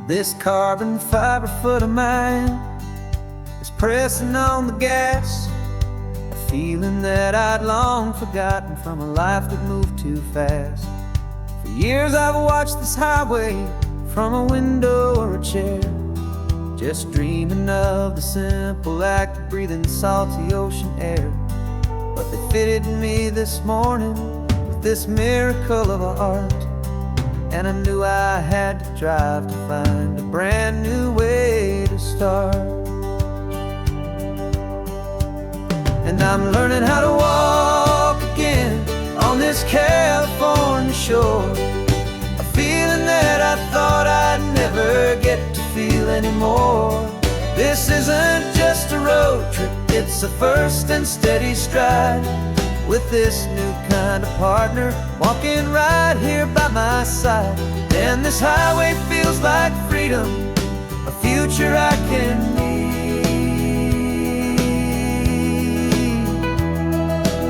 This carbon fiber foot of mine is pressing on the gas, a feeling that I'd long forgotten from a life that moved too fast. For years I've watched this highway from a window or a chair, just dreaming of the simple act of breathing salty ocean air. But they fitted me this morning with this miracle of art, and I knew I had to drive to find a brand new way to start. And I'm learning how to walk again on this California shore, a feeling that I thought I'd never get to feel anymore. This isn't just a road trip, it's a first and steady stride, with this new kind of partner walking right here by my side. And this highway feels like freedom, a future I can need,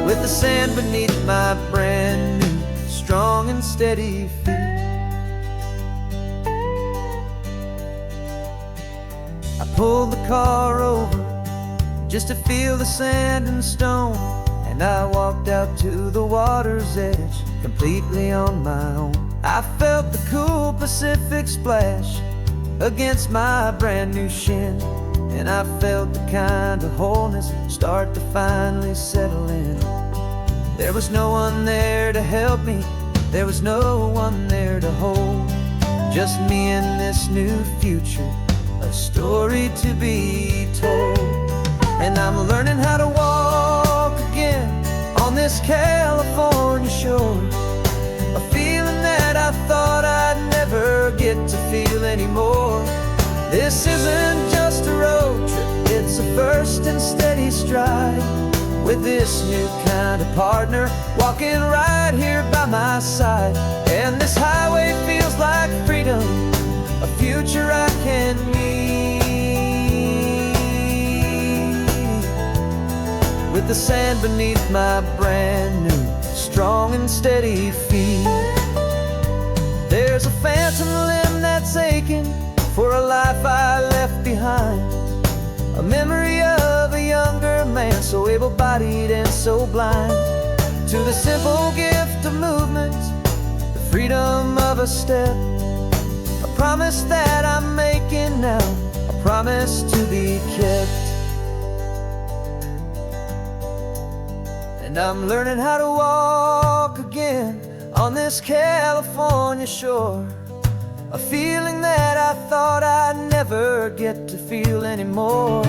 with the sand beneath my brand new strong and steady feet. I pulled the car over just to feel the sand and stone, and I walked out to the water's edge completely on my own. I felt the cool Pacific splash against my brand new shin, and I felt the kind of wholeness start to finally settle in. There was no one there to help me, there was no one there to hold, just me and this new future, a story to be told. And I'm learning how to walk again on this California shore, a feeling that I thought I'd never get to feel anymore. This isn't just a road trip, it's a first and steady stride, with this new kind of partner walking right here by my side. And this highway feels like freedom, a future I can need, with the sand beneath my brand new strong and steady feet. There's a phantom limb that's aching for a life I left behind, a memory of a younger man so able-bodied and so blind, to the simple gift of movement, the freedom of a step, a promise that I'm making now, a promise to be kept. And I'm learning how to walk again on this California shore, a feeling that I thought I'd never get to feel anymore.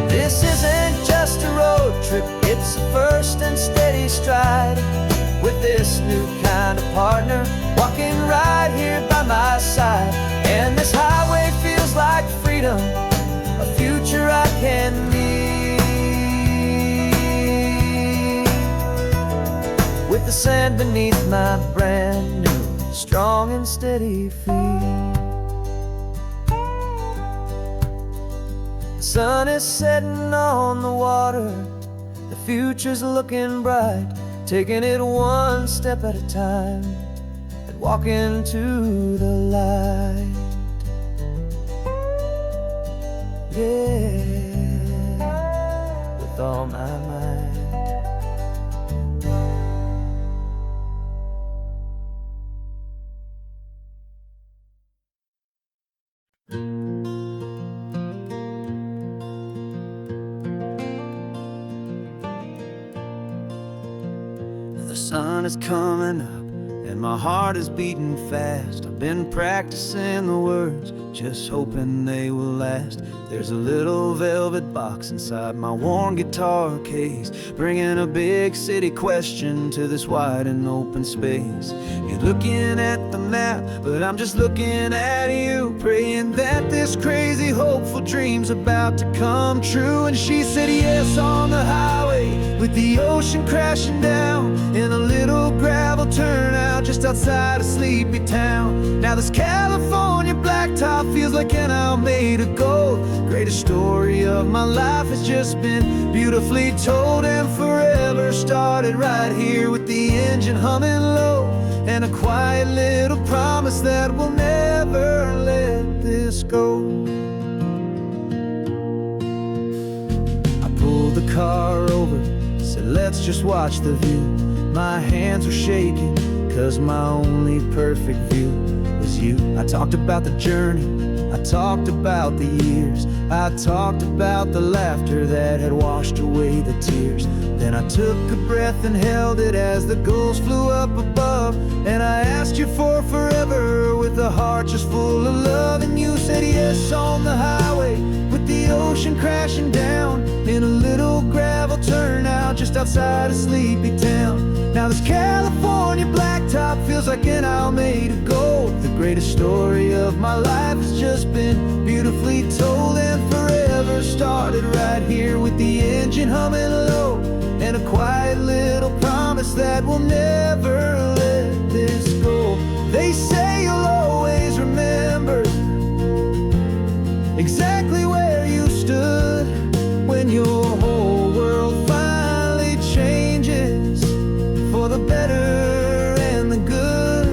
This isn't just a road trip, it's a first and steady stride, with this new kind of partner walking right here by my side. And this highway feels like freedom, a future I can need, with the sand beneath my brand new strong and steady feet. The sun is setting on the water, the future's looking bright, taking it one step at a time and walking to the light. Yeah, with all my might. The sun is coming up and my heart is beating fast. I've been practicing the words, just hoping they will last. There's a little velvet box inside my worn guitar case, bringing a big city question to this wide and open space. You're looking at the map, but I'm just looking at you, praying that this crazy hopeful dream's about to come true. And she said yes on the highway, with the ocean crashing down in a little gravel turnout just outside of sleepy town. Now this California blacktop feels like an owl made of gold. Greatest story of my life has just been beautifully told, and forever started right here with the engine humming low, and a quiet little promise that we'll never let this us go. I pulled the car over, said let's just watch the view. My hands were shaking, 'cause my only perfect view was you. I talked about the journey, I talked about the years, I talked about the laughter that had washed away the tears. Then I took a breath and held it as the gulls flew up above. And I asked you for forever with a heart just full of love. And you said yes on the highway with the ocean crashing down in a little gravel turnout just outside of sleepy town. Now this California blacktop feels like an isle made of gold. The greatest story of my life has just been beautifully told, and forever started right here with the engine humming low, and a quiet little promise that we'll never let this go. They say you'll always remember exactly where you stood when your whole world finally changes for the better and the good.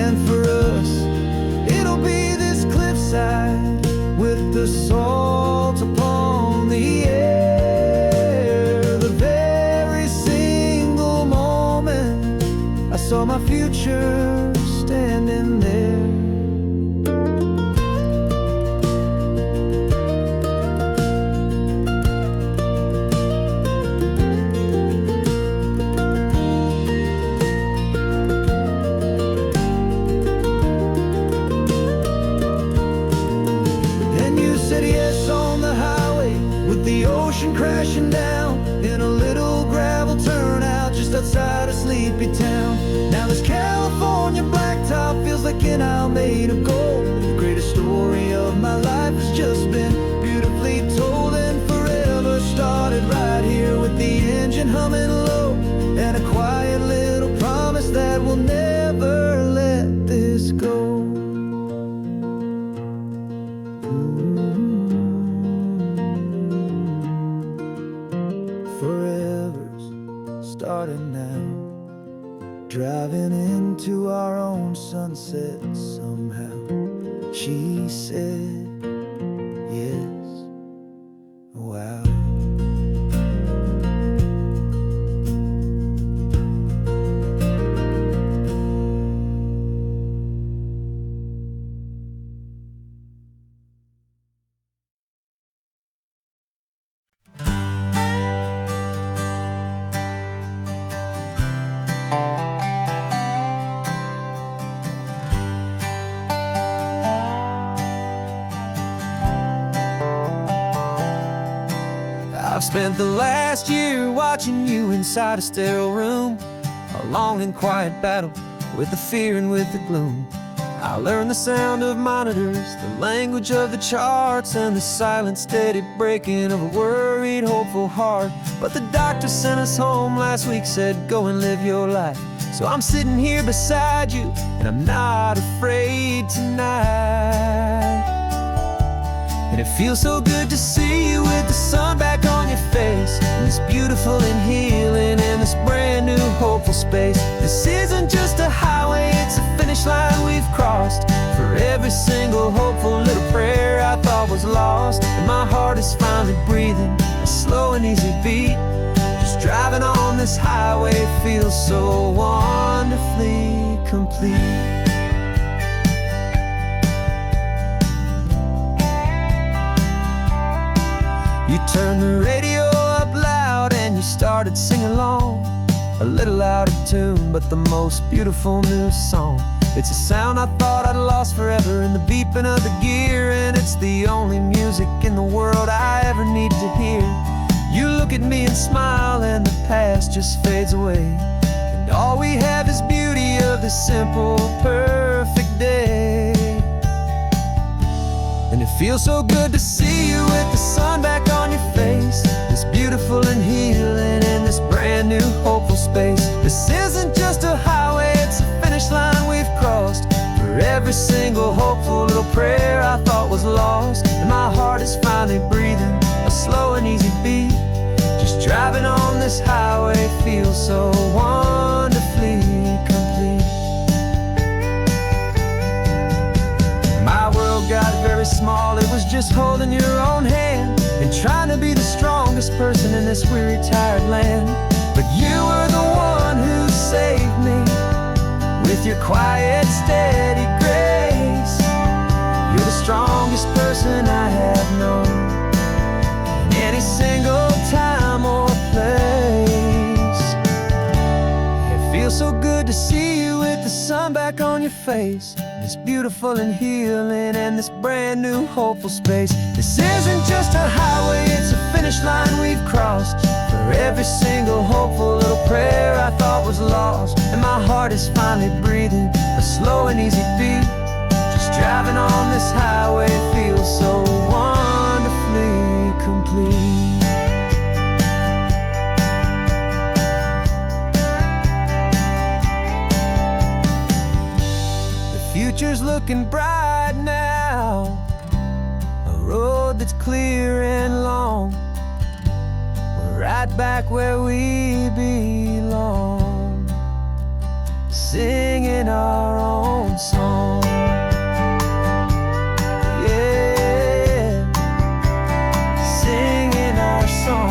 And for us, it'll be this cliffside with the salt upon the air. The very single moment I saw my future standing there. The ocean crashing down in a little gravel turnout just outside of sleepy town. Now this California blacktop feels like an isle made of gold. The greatest story of my life has just been beautifully told, and forever started right here with the engine humming low, and a quiet little promise that we'll never let this go. Forever's starting now, driving into our own sunset somehow. She said yes, wow. I've spent the last year watching you inside a sterile room, a long and quiet battle with the fear and with the gloom. I learned the sound of monitors, the language of the charts, and the silent steady breaking of a worried, hopeful heart. But the doctor sent us home last week, said go and live your life. So I'm sitting here beside you, and I'm not afraid tonight. And it feels so good to see you with the sun back on your face, and this beautiful and healing in this brand new hopeful space. This isn't just a highway, it's a finish line we've crossed. For every single hopeful little prayer I thought was lost, and my heart is finally breathing a slow and easy beat. Just driving on this highway feels so wonderfully complete. You turned the radio up loud and you started singing along, a little out of tune, but the most beautiful new song. It's a sound I thought I'd lost forever in the beeping of the gear, and it's the only music in the world I ever need to hear. You look at me and smile, and the past just fades away, and all we have is beauty of this simple, perfect day. And it feels so good to see you with the sun back on your face, this beautiful and healing in this brand new hopeful space. This isn't just a highway, it's a finish line we've crossed. For every single hopeful little prayer I thought was lost, and my heart is finally breathing a slow and easy beat. Just driving on this highway feels so wonderfully complete. My world just holding your own hand and trying to be the strongest person in this weary, tired land. But you were the one who saved me with your quiet, steady grace. You're the strongest person I have known in any single time or place. It feels so good to see you with the sun back on your face. This beautiful and healing and this brand new hopeful space. This isn't just a highway, it's a finish line we've crossed. For every single hopeful little prayer I thought was lost. And my heart is finally breathing a slow and easy beat. Just driving on this highway feels so wonderfully complete. Future's looking bright now, a road that's clear and long. We're right back where we belong, singing our own song. Yeah, singing our song.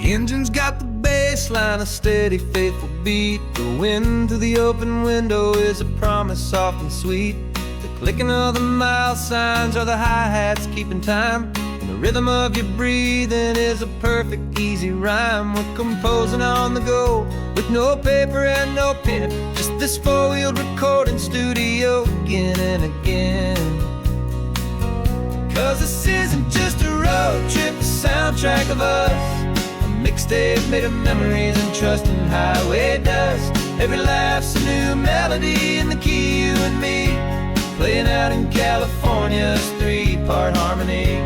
The engine's got the bass line, a steady, faithful beat. The wind through the open window is a promise soft and sweet. The clicking of the mile signs are the hi-hats keeping time. And the rhythm of your breathing is a perfect, easy rhyme. We're composing on the go with no paper and no pen. Just this four-wheeled recording studio again and again. 'Cause this isn't just a road trip, the soundtrack of us. Mixtape made of memories and trust in highway dust. Every laugh's a new melody in the key, you and me, playing out in California's three-part harmony.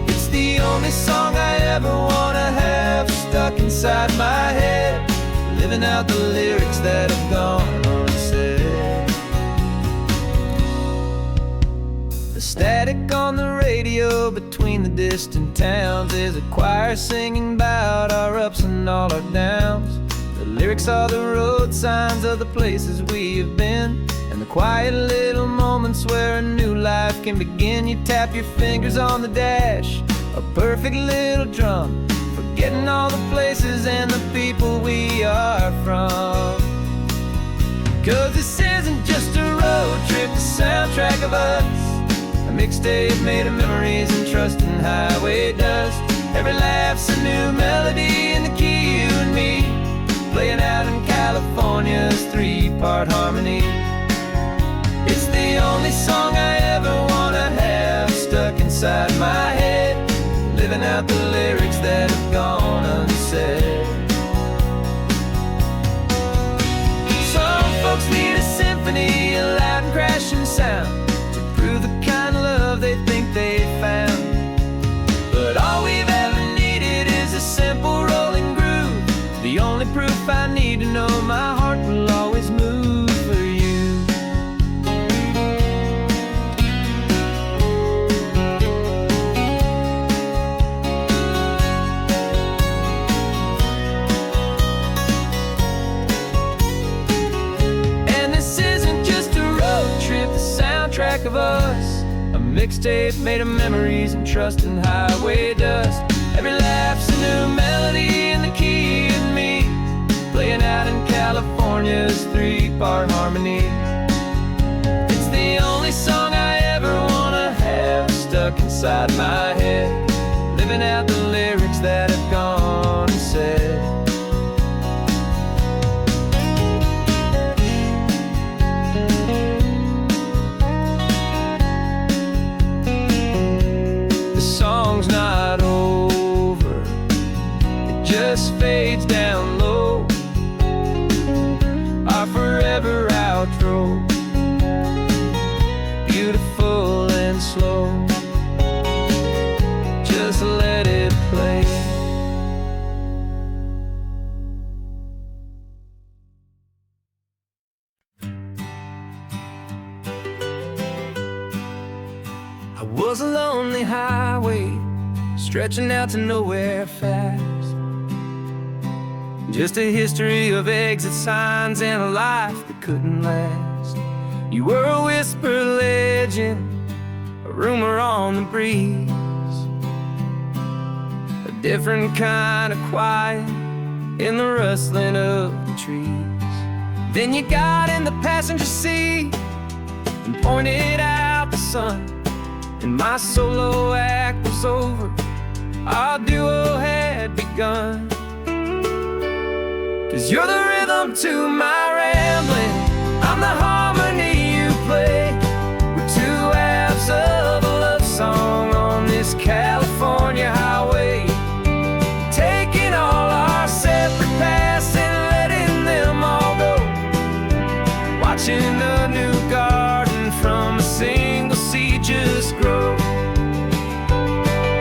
It's the only song I ever wanna have stuck inside my head, living out the lyrics that have gone unsaid. The static on the radio between the distant towns is a choir singing about our ups and all our downs. The lyrics are the road signs of the places we have been, and the quiet little moments where a new life can begin. You tap your fingers on the dash, a perfect little drum, forgetting all the places and the people we are from. 'Cause this isn't just a road trip, the soundtrack of us. A mixtape made of memories and trust in highway dust. Every laugh's a new melody in the key, you and me, playing out in California's three-part harmony. It's the only song I ever wanna have stuck inside my head, living out the lyrics that have gone unsaid. Some folks need a symphony, a loud and crashing sound, the kind of love they think they found. But all we've ever needed is a simple rolling groove, the only proof I need to know my heart will always move for you. And this isn't just a road trip, the soundtrack of us. A mixtape made of memories and trust in highway dust. Every laugh's a new melody in the key, and me, playing out in California's three-part harmony. It's the only song I ever wanna have stuck inside my head, living out the lyrics that have gone unsaid. Song's not over, it just fades down low, our forever outro, beautiful and slow. was a lonely highway stretching out to nowhere fast. Just a history of exit signs and a life that couldn't last. You were a whisper legend, a rumor on the breeze, a different kind of quiet in the rustling of the trees. Then you got in the passenger seat and pointed out the sun, and my solo act was over, our duo had begun. 'Cause you're the rhythm to my rambling, I'm the harmony you play. We're two halves of a love song on this California highway, taking all our separate paths and letting them all go, watching a new garden from a single seed just grow.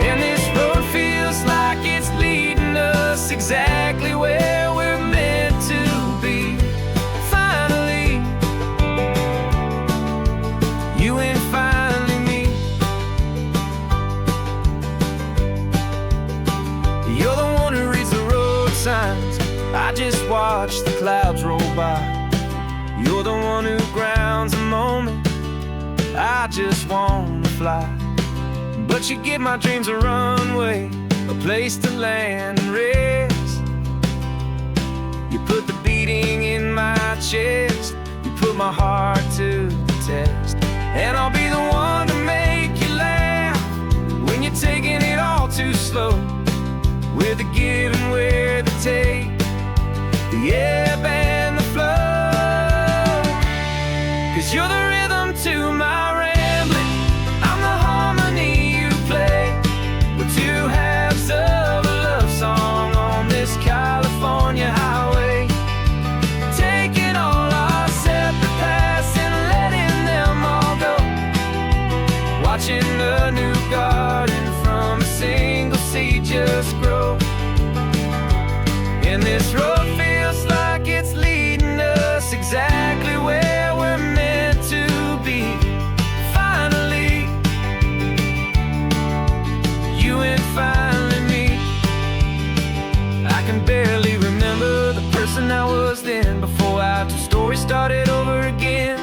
And this road feels like it's leading us exactly where we're meant to be. Finally, you and finally me. You're the one who reads the road signs, I just watch the clouds roll by. You're the one who grounds the moment, I just wanna fly. But you give my dreams a runway, a place to land and rest. You put the beating in my chest, you put my heart to the test. And I'll be the one to make you laugh when you're taking it all too slow. We're the give and we're the take, the ebb and the flow. 'Cause you're the rhythm to my rambling, I'm the harmony you play. We're two halves of a love song on this California highway, taking all our separate paths and letting them all go, watching a new garden from a single seed just grow. And this road feels like it's leading us exactly where we're meant to be. Finally, you and finally me. I can barely remember the person I was then, before our two stories started over again.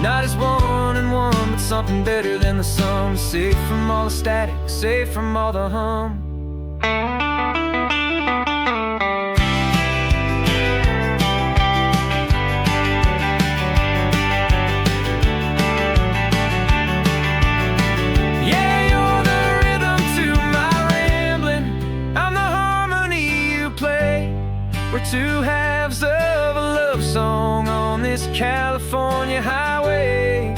Not as one and one, but something better than the sum. Safe from all the static, safe from all the hum. We're two halves of a love song on this California highway,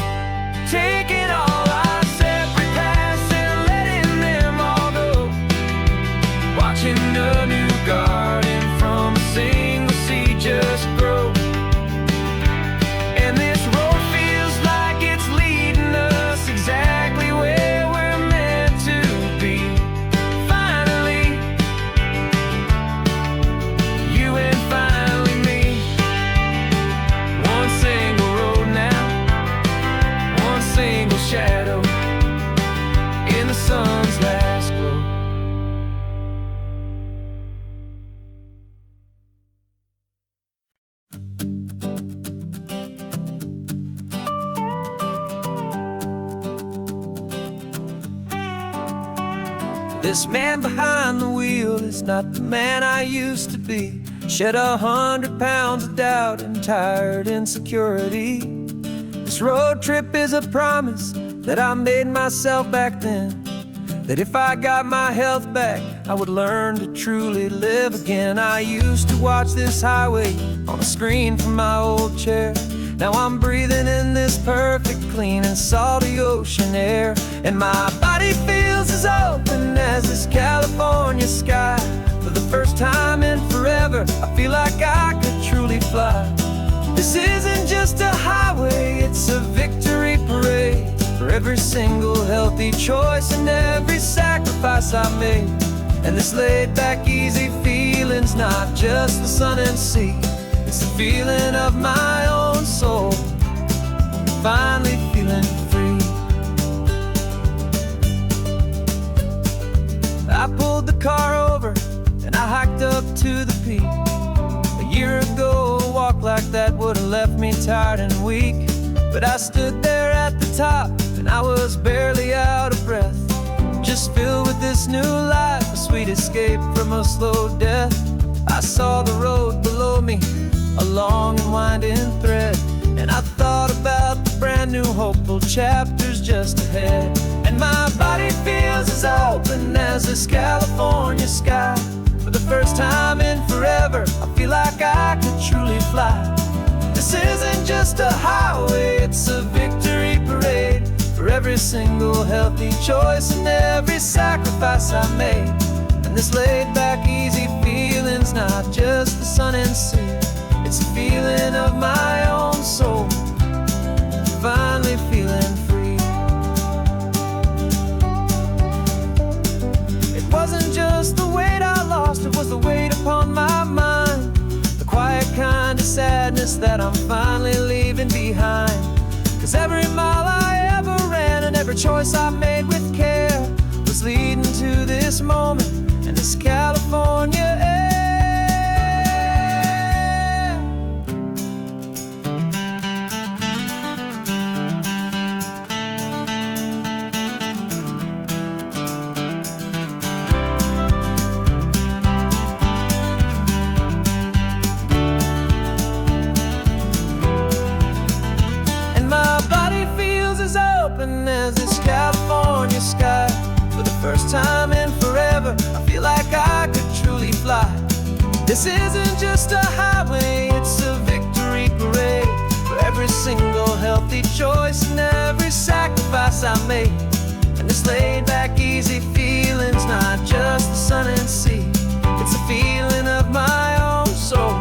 taking all our separate paths and letting them all go, watching a new garden from a single seed just grow. And this road feels like it's leading us exactly where we're meant to be. Finally, you and finally me. One single road now, one single shadow in the sun's last glow. This man behind the wheel is not the man I used to be. Shed 100 pounds of doubt and tired insecurity. This road trip is a promise that I made myself back then, that if I got my health back, I would learn to truly live again. I used to watch this highway on a screen from my old chair. Now I'm breathing in this perfect, clean and salty ocean air, and my body feels as open as this California sky. For the first time in forever, I feel like I could truly fly. This isn't just a highway, it's a victory parade for every single healthy choice and every sacrifice I made. And this laid back, easy feeling's not just the sun and sea, it's the feeling of my own soul, finally feeling free. that would have left me tired and weak. But I stood there at the top, and I was barely out of breath, just filled with this new life, a sweet escape from a slow death. I saw the road below me, a long and winding thread, and I thought about the brand new hopeful chapters just ahead. And my body feels as open as this California sky. For the first time in forever, I feel like I could truly fly. This isn't just a highway, it's a victory parade for every single healthy choice and every sacrifice I made. And this laid-back, easy feeling's not just the sun and sea, it's a feeling of my own soul, finally feeling free. It wasn't just the weight I lost, it was the weight upon my mind, the quiet kind of sadness that I'm finally leaving behind. 'Cause every mile I ever ran and every choice I made with care was leading to this moment and this California air. As this California sky, for the first time in forever, I feel like I could truly fly. This isn't just a highway, it's a victory parade for every single healthy choice and every sacrifice I made. And this laid-back, easy feeling's not just the sun and sea, it's a feeling of my own soul,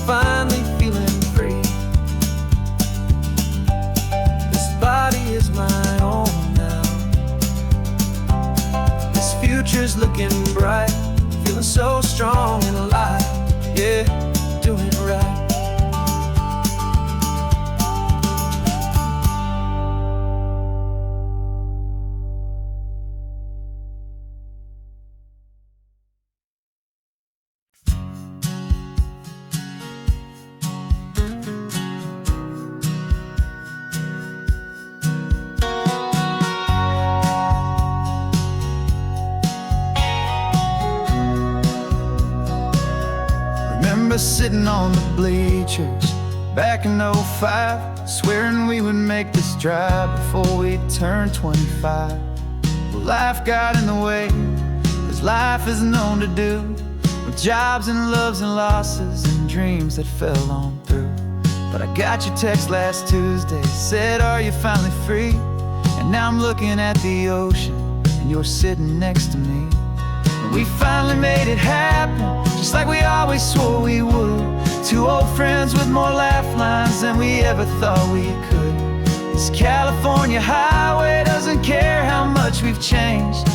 finally feeling free. Body is my own now. This future's looking bright, feeling so strong and alive. Yeah, doing right. Sitting on the bleachers back in '05, swearing we would make this drive before we turned 25. Well, life got in the way, as life is known to do, with jobs and loves and losses and dreams that fell on through. But I got your text last Tuesday, said, are you finally free? And now I'm looking at the ocean, and you're sitting next to me. We finally made it happen, just like we always swore we would. Two old friends with more laugh lines than we ever thought we could. This California highway doesn't care how much we've changed.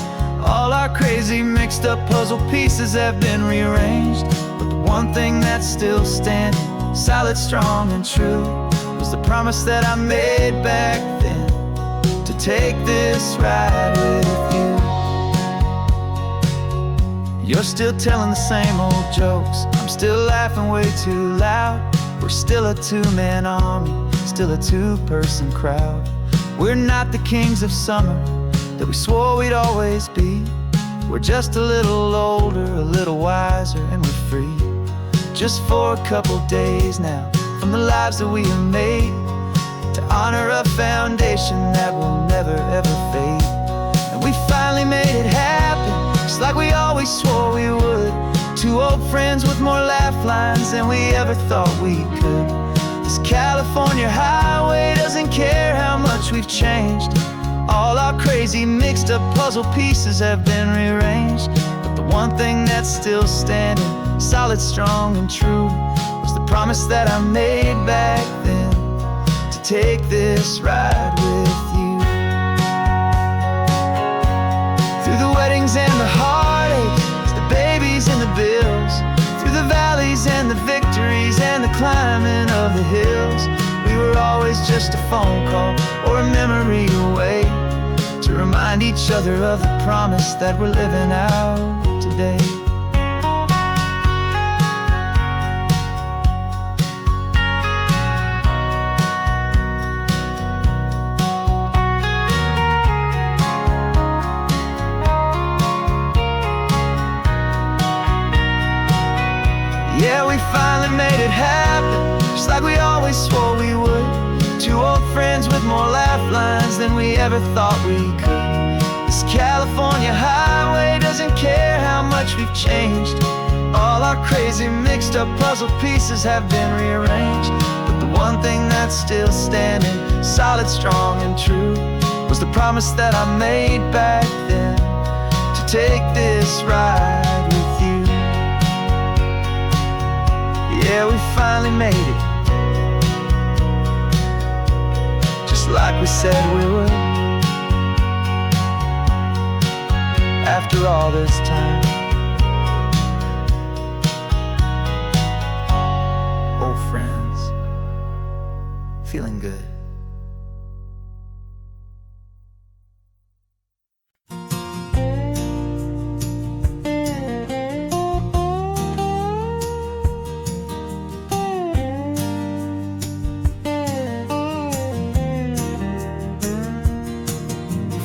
All our crazy mixed up puzzle pieces have been rearranged. But the one thing that's still standing, solid, strong and true, was the promise that I made back then, to take this ride with you. You're still telling the same old jokes, I'm still laughing way too loud. We're still a two-man army, still a two-person crowd. We're not the kings of summer that we swore we'd always be. We're just a little older, a little wiser, and we're free. Just for a couple days now, from the lives that we have made, to honor a foundation that will never ever fade. And we finally made it happen, just like we always swore we would. Two old friends with more laugh lines than we ever thought we could. This California highway doesn't care how much we've changed. All our crazy mixed up puzzle pieces have been rearranged. But the one thing that's still standing, solid, strong and true, was the promise that I made back then, to take this ride with you. Through the weddings and the heartaches, the babies and the bills, through the valleys and the victories and the climbing of the hills, we were always just a phone call or a memory away, to remind each other of the promise that we're living out today. never thought we could. This California highway doesn't care how much we've changed. All our crazy mixed up puzzle pieces have been rearranged. But the one thing that's still standing, solid, strong, and true, was the promise that I made back then, to take this ride with you. Yeah, we finally made it, just like we said we would. After all this time, old friends, feeling good.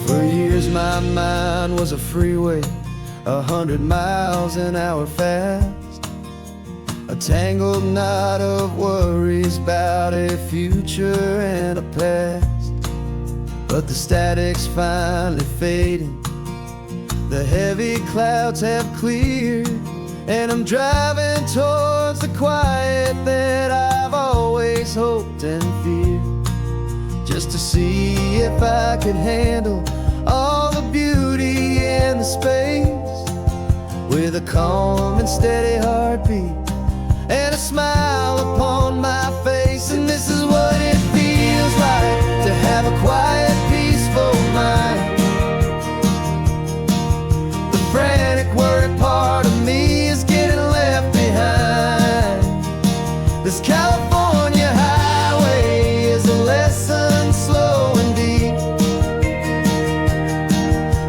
For years my mind was a freeway, 100 miles an hour fast, a tangled knot of worries about a future and a past. But the static's finally fading, the heavy clouds have cleared, and I'm driving towards the quiet that I've always hoped and feared, just to see if I could handle all the beauty and the space, with a calm and steady heartbeat and a smile upon my face. And this is what it feels like to have a quiet, peaceful mind. The frantic, worried part of me is getting left behind. This California highway is a lesson slow and deep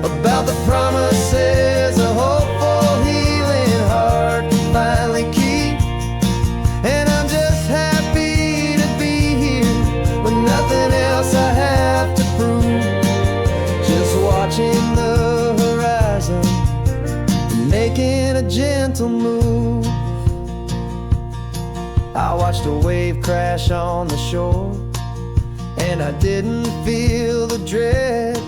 about the promises a hopeful, healing heart can finally keep. And I'm just happy to be here with nothing else I have to prove, just watching the horizon and making a gentle move. I watched a wave crash on the shore, and I didn't feel the dread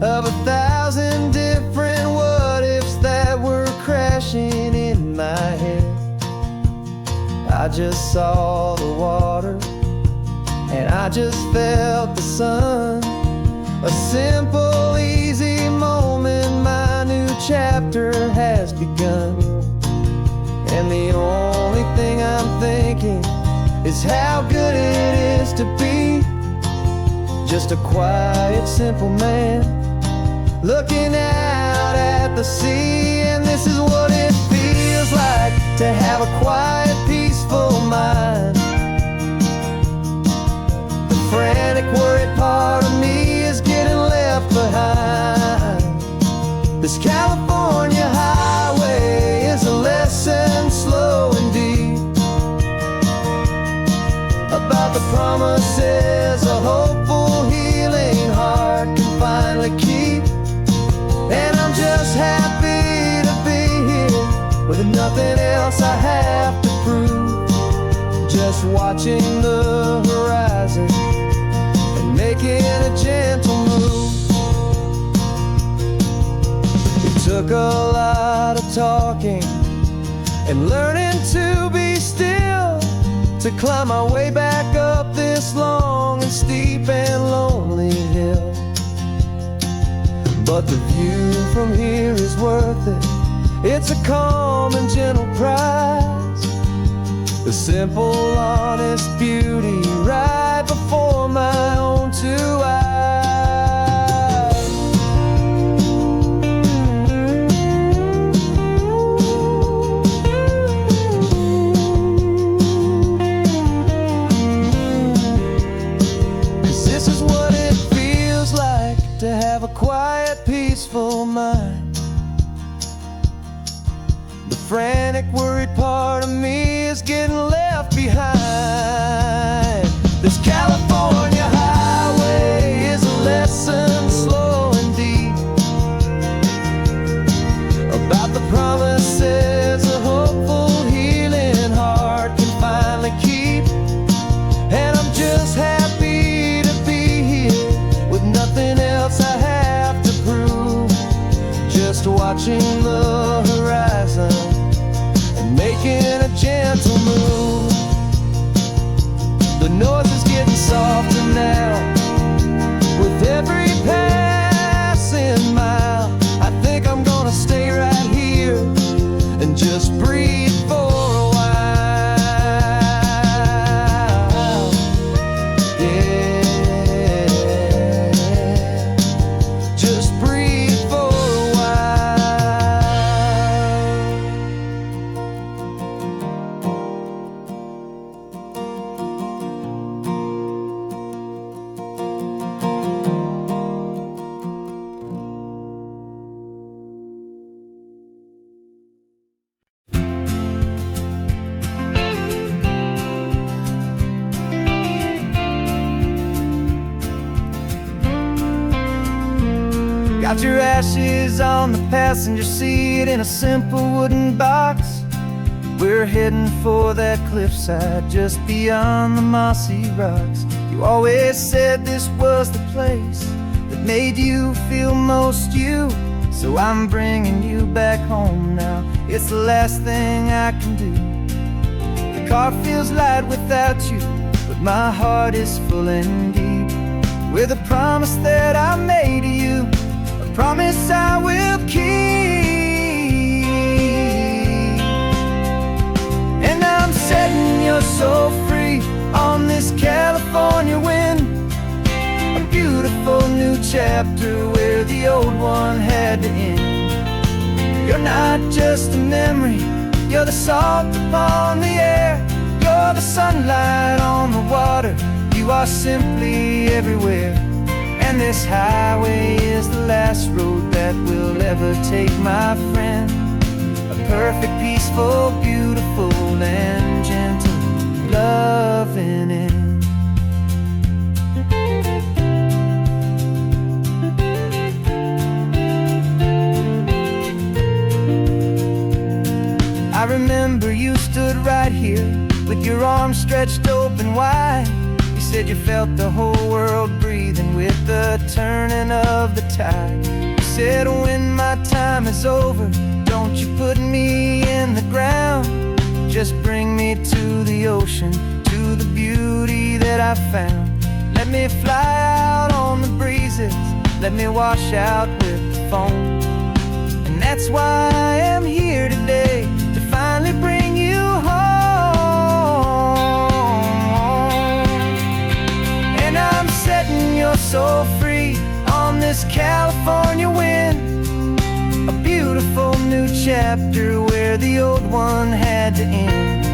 of 1,000 different what-ifs that were crashing in my head. I just saw the water, and I just felt the sun. A simple, easy moment, my new chapter has begun. And the only thing I'm thinking is how good it is to be just a quiet, simple man looking out at the sea. And this is what it feels like to have a quiet, peaceful mind. The frantic, worried part of me is getting left behind. This California highway is a lesson slow and deep about the promises a hopeful, healing heart can finally keep. And I'm just happy to be here with nothing else I have to prove, just watching the horizon and making a gentle move. It took a lot of talking and learning to be still to climb my way back up this long and steep and lonely hill. But the view from here is worth it. It's a calm and gentle prize, the simple, honest beauty right before my own two eyes. To have a quiet, peaceful mind. The frantic, worried part of me is getting left behind. This California highway is a lesson slow and deep about the promises a hopeful, healing heart can finally keep. And I'm just happy to be here with nothing else watching the horizon and making a gentle move. The noise is getting softer now with every passing mile. I think I'm gonna stay right here and just breathe for a while. Yeah, just breathe for a while. Got your ashes on the passenger seat in a simple wooden box. We're heading for that cliffside just beyond the mossy rocks. You always said this was the place that made you feel most you. So I'm bringing you back home now. It's the last thing I can do. The car feels light without you, but my heart is full and deep with a promise that I made to you, a promise I will keep. And I'm setting your soul free on this California wind, a beautiful new chapter where the old one had to end. You're not just a memory, you're the salt upon the air, you're the sunlight on the water, you are simply everywhere. And this highway is the last road that we'll ever take, my friend. A perfect, peaceful, beautiful, and gentle, loving end. I remember you stood right here with your arms stretched open wide. You said you felt the whole world breathing with the turning of the tide. You said when my time is over, don't you put me in the ground, just bring me to the ocean, to the beauty that I found. Let me fly out on the breezes, let me wash out with the foam. And that's why I am here today, to finally bring you home. And I'm setting your soul free on this California wind, a beautiful new chapter where the old one had to end.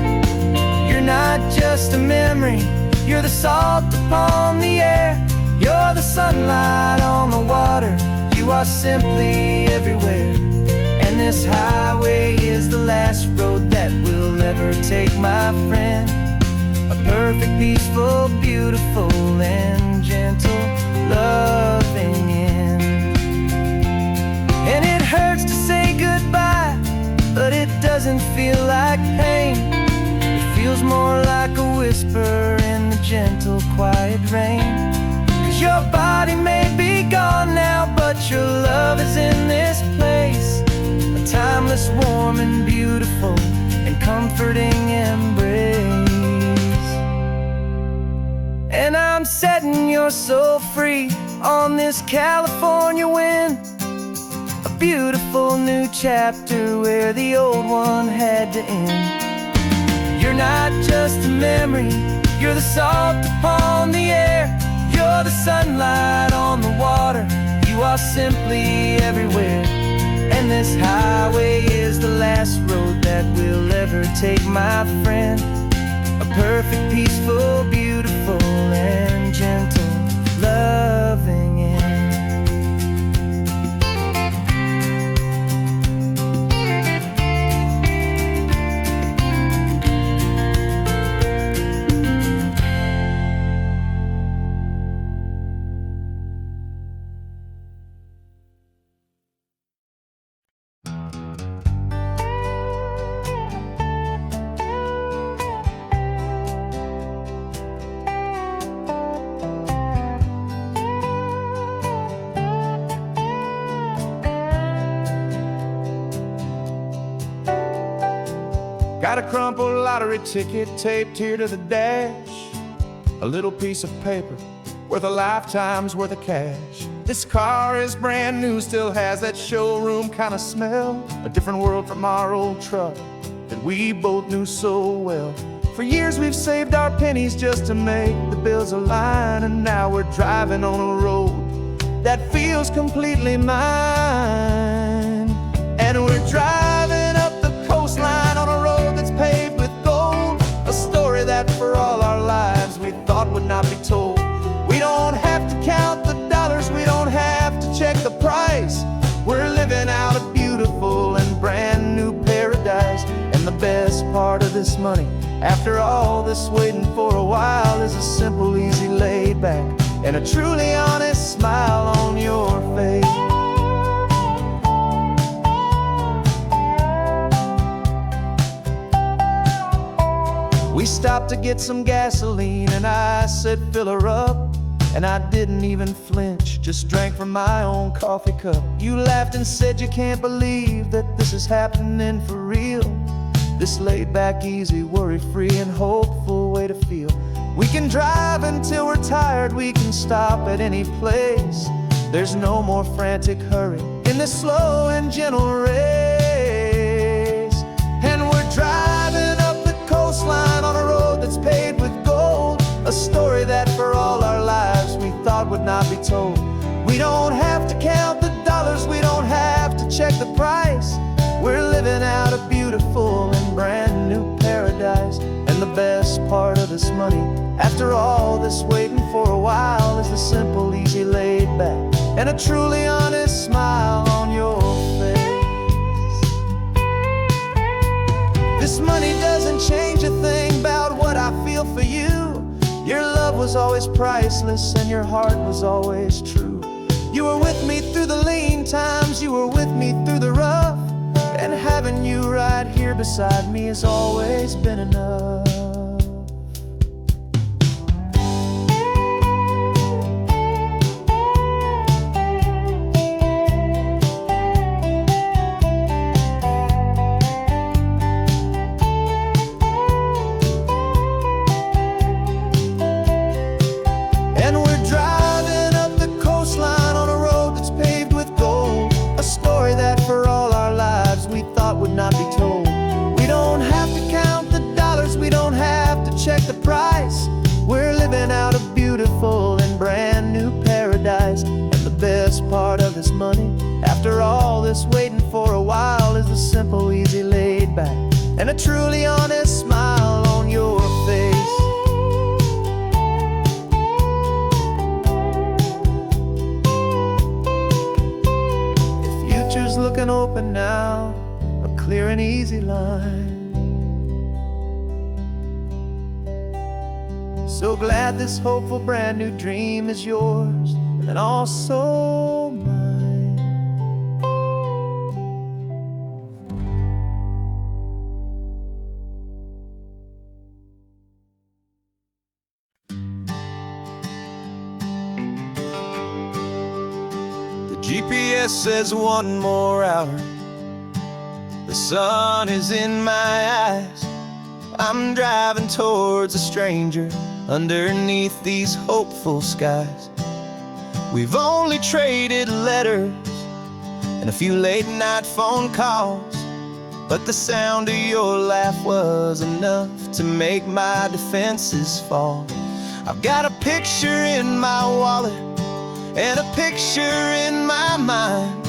You're not just a memory, you're the salt upon the air, you're the sunlight on the water, you are simply everywhere. And this highway is the last road that we'll ever take, my friend. A perfect, peaceful, beautiful, and gentle, loving end. And it hurts to say goodbye, but it doesn't feel like pain. It feels more like a whisper in the gentle, quiet rain. 'Cause your body may be gone now, but your love is in this place, a timeless, warm, and beautiful, and comforting embrace. And I'm setting your soul free on this California wind, a beautiful new chapter where the old one had to end. You're not just a memory, you're the salt upon the air, you're the sunlight on the water, you are simply everywhere. And this highway is the last road that we'll ever take, my friend. A perfect, peaceful, beautiful, and gentle, loving end. Got a crumpled lottery ticket taped here to the dash, a little piece of paper worth a lifetime's worth of cash. This car is brand new, still has that showroom kind of smell, a different world from our old truck that we both knew so well. For years we've saved our pennies just to make the bills align, and now we're driving on a road that feels completely mine. And we're driving up the coastline on a road that's paved with gold, a story that for all our lives we thought would not be told. We don't have to count the dollars, we don't have to check the price. We're living out a beautiful and brand new paradise. And the best part of this money, after all this waiting for a while, is a simple, easy, laid back, and a truly honest smile on your face. We stopped to get some gasoline, and I said, fill her up. And I didn't even flinch, just drank from my own coffee cup. You laughed and said you can't believe that this is happening for real. This laid back, easy, worry-free and hopeful way to feel. We can drive until we're tired, we can stop at any place. There's no more frantic hurry in this slow and gentle race. And we're driving up the coastline on a road that's paved with gold, a story that for all our lives we thought would not be told. We don't have to count the dollars, we don't have to check the price. We're living out a beautiful and brand new paradise. And the best part of this money, after all this waiting for a while, is the simple, easy, laid back, and a truly honest smile on your face. This money doesn't change a thing about what I feel for you. Your love was always priceless and your heart was always true. You were with me through the lean times, you were with me through the rough, and having you right here beside me has always been enough. Would not be told. We don't have to count the dollars, we don't have to check the price. We're living out a beautiful and brand new paradise. And the best part of this money, after all this waiting for a while, is the simple, easy, laid back, and a truly honest smile on your face. The future's looking open now, clear and easy line. So glad this hopeful brand new dream is yours and also mine. The GPS says one more hour. The sun is in my eyes. I'm driving towards a stranger underneath these hopeful skies. We've only traded letters and a few late night phone calls, but the sound of your laugh was enough to make my defenses fall. I've got a picture in my wallet and a picture in my mind,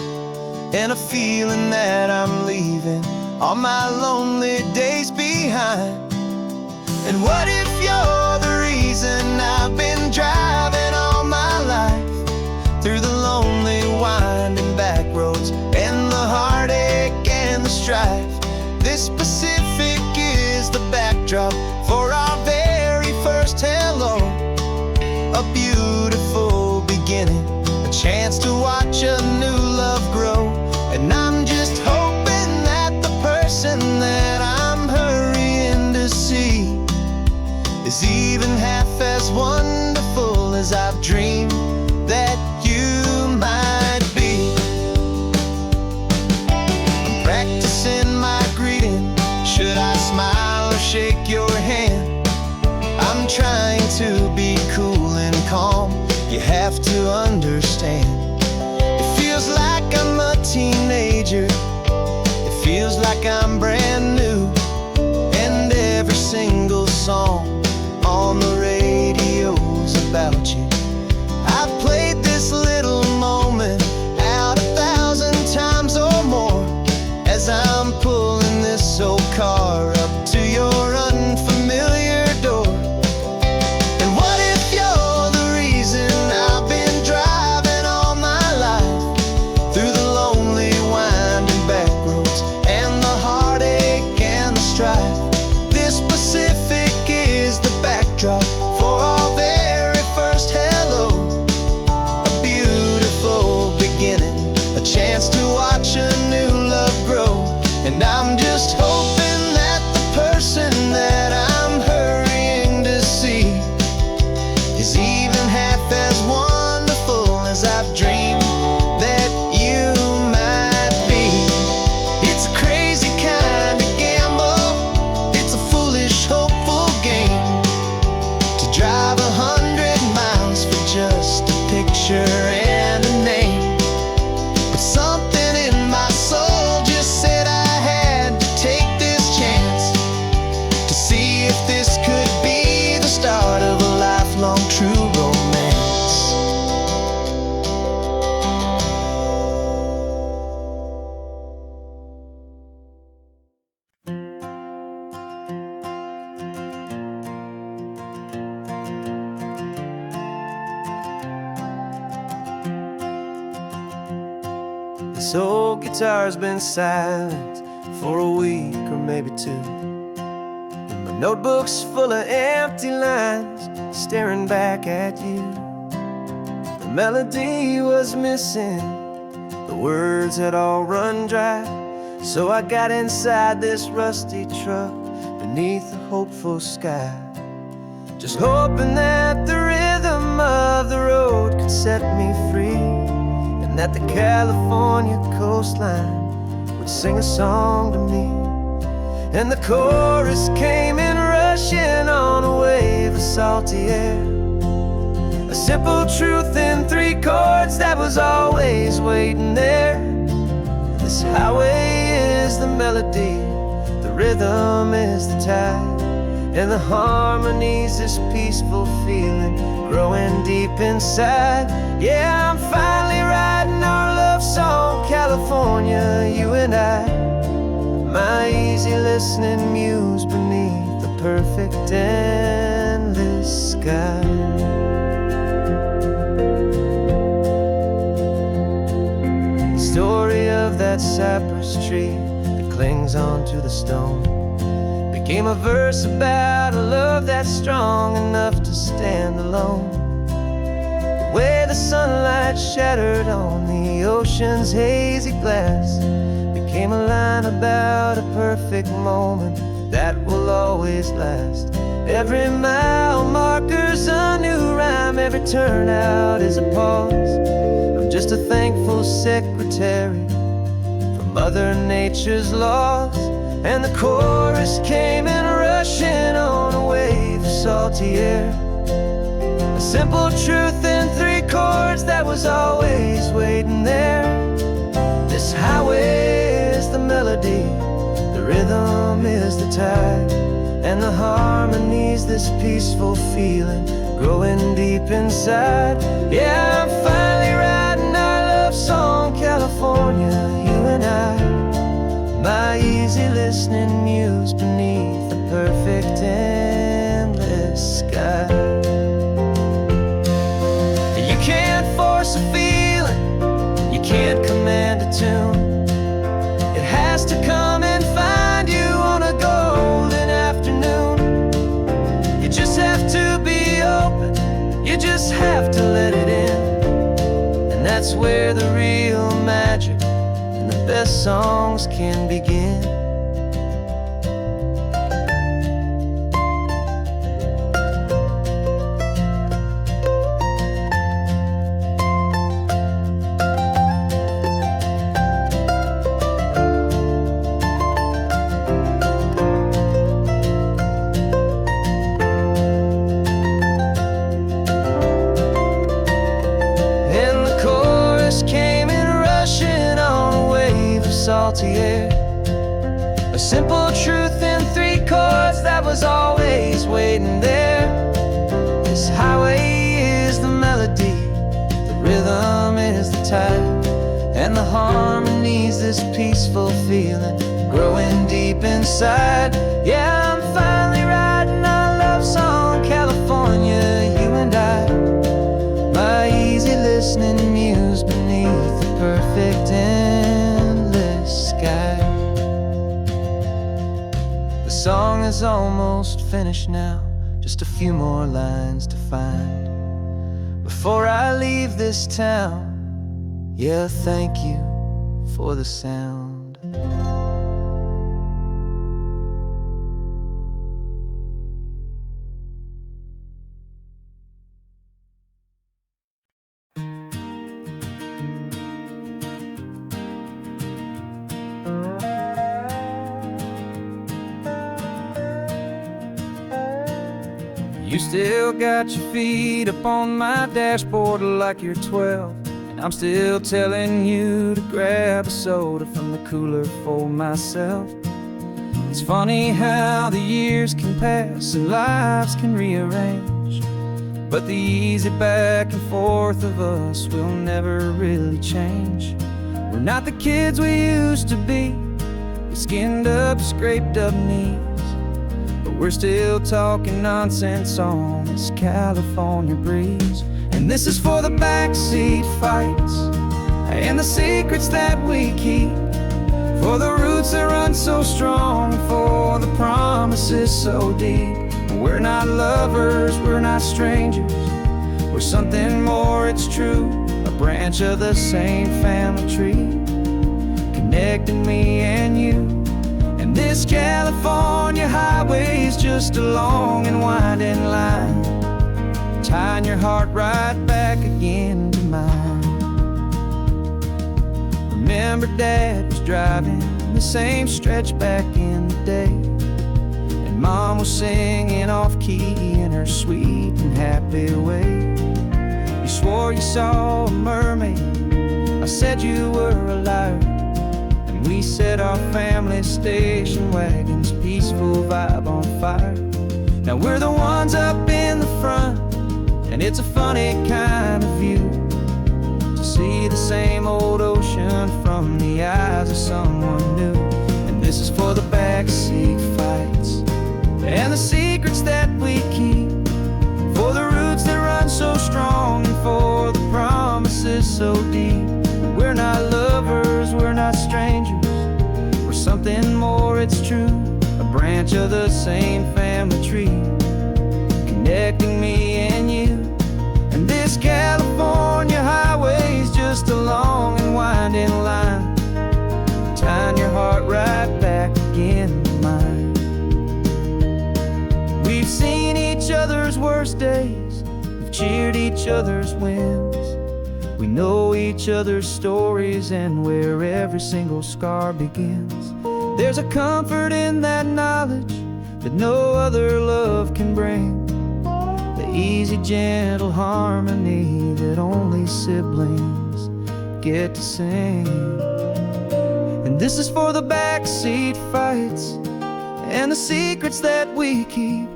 and a feeling that I'm leaving all my lonely days behind. And what if you're the reason I've been driving all my life, through the lonely winding back roads and the heartache and the strife? This Pacific is the backdrop for our very first hello, a beautiful beginning, a chance to watch a new love grow. And I'm just hoping that the person that I'm hurrying to see is even half as wonderful as I've dreamed that you might be. I'm practicing my greeting, should I smile calm. You have to understand. It feels like I'm a teenager. It feels like I'm brand new. And every single song on the radio's about you. I've played this little moment out 1,000 times or more as I'm pulling this old car up to your unfamiliar door. And what if you're the reason I've been driving all my life through the lonely winding back roads and the heartache and the strife? This Pacific is the backdrop for our very first hello. A beautiful beginning, a chance to watch a new love grow. And I'm just hoping that the person that I'm hurrying to see is even half as wonderful as I've dreamed that you might be. It's a crazy kind of gamble. It's a foolish, hopeful game to drive 100 miles for just a picture and a name. But something in my soul just said I had to take this chance to see if this could be the start of a lifelong true romance. This old guitar's been silent for a week or maybe two. And my notebook's full of empty lines staring back at you. The melody was missing, the words had all run dry. So I got inside this rusty truck beneath a hopeful sky, just hoping that the rhythm of the road could set me free, and that the California coastline would sing a song to me. And the chorus came in rushing on a wave of salty air, a simple truth in 3 chords that was always waiting there. This highway is the melody, the rhythm is the tide, and the harmony's this peaceful feeling growing deep inside. Yeah, I'm finally writing our love song, California, you and I. My easy listening muse beneath the perfect endless sky. The story of that cypress tree that clings onto the stone became a verse about a love that's strong enough to stand alone. The way the sunlight shattered on the ocean's hazy glass became a line about a perfect moment that will always last. Every mile marker's a new rhyme, every turnout is a pause. I'm just a thankful secretary for Mother Nature's laws. And the chorus came in rushing on a wave of salty air, a simple truth in 3 chords that was always waiting there. This highway is the melody, the rhythm is the tide, and the harmony's this peaceful feeling growing deep inside. Yeah, I'm finally writing our love song, California, you and I. My easy listening muse beneath the perfect endless sky. You can't force a feeling, you can't command a tune. It has to come and find you on a golden afternoon. You just have to be open, you just have to let it in. And that's where the real magic and the best songs can begin. salty air. A simple truth in 3 chords that was always waiting there. This highway is the melody, the rhythm is the tide, and the harmony's this peaceful feeling growing deep inside. Yeah, I'm finally writing a love song, California, you and I. My easy listening muse beneath the perfect endless sky. The song is almost finished now, just a few more lines to find before I leave this town. Yeah, thank you for the sound. You still got your feet up on my dashboard like you're 12, and I'm still telling you to grab a soda from the cooler for myself. It's funny how the years can pass and lives can rearrange, but the easy back and forth of us will never really change. We're not the kids we used to be, with skinned up, scraped up knees, but we're still talking nonsense on this California breeze. And this is for the backseat fights and the secrets that we keep, for the roots that run so strong, for the promises so deep. We're not lovers, we're not strangers, we're something more, it's true. A branch of the same family tree, connecting me and you. And this California highway is just a long and winding line, tying your heart right back again to mine. Remember Dad was driving the same stretch back in the day, and Mom was singing off-key in her sweet and happy way. You swore you saw a mermaid, I said you were a liar, and we set our family station wagon's peaceful vibe on fire. Now we're the ones up in the front, and it's a funny kind of view to see the same old ocean from the eyes of someone new. And this is for the backseat fights and the secrets that we keep, for the roots that run so strong, and for the promises so deep. We're not lovers, we're not strangers, we're something more, it's true. A branch of the same family tree, connecting me and you. And this California highway is just a long and winding line, tying your heart right back again to mine. We've seen each other's worst days, we've cheered each other's wins, we know each other's stories and where every single scar begins. There's a comfort in that knowledge that no other love can bring, the easy, gentle harmony that only siblings get to sing. And this is for the backseat fights and the secrets that we keep,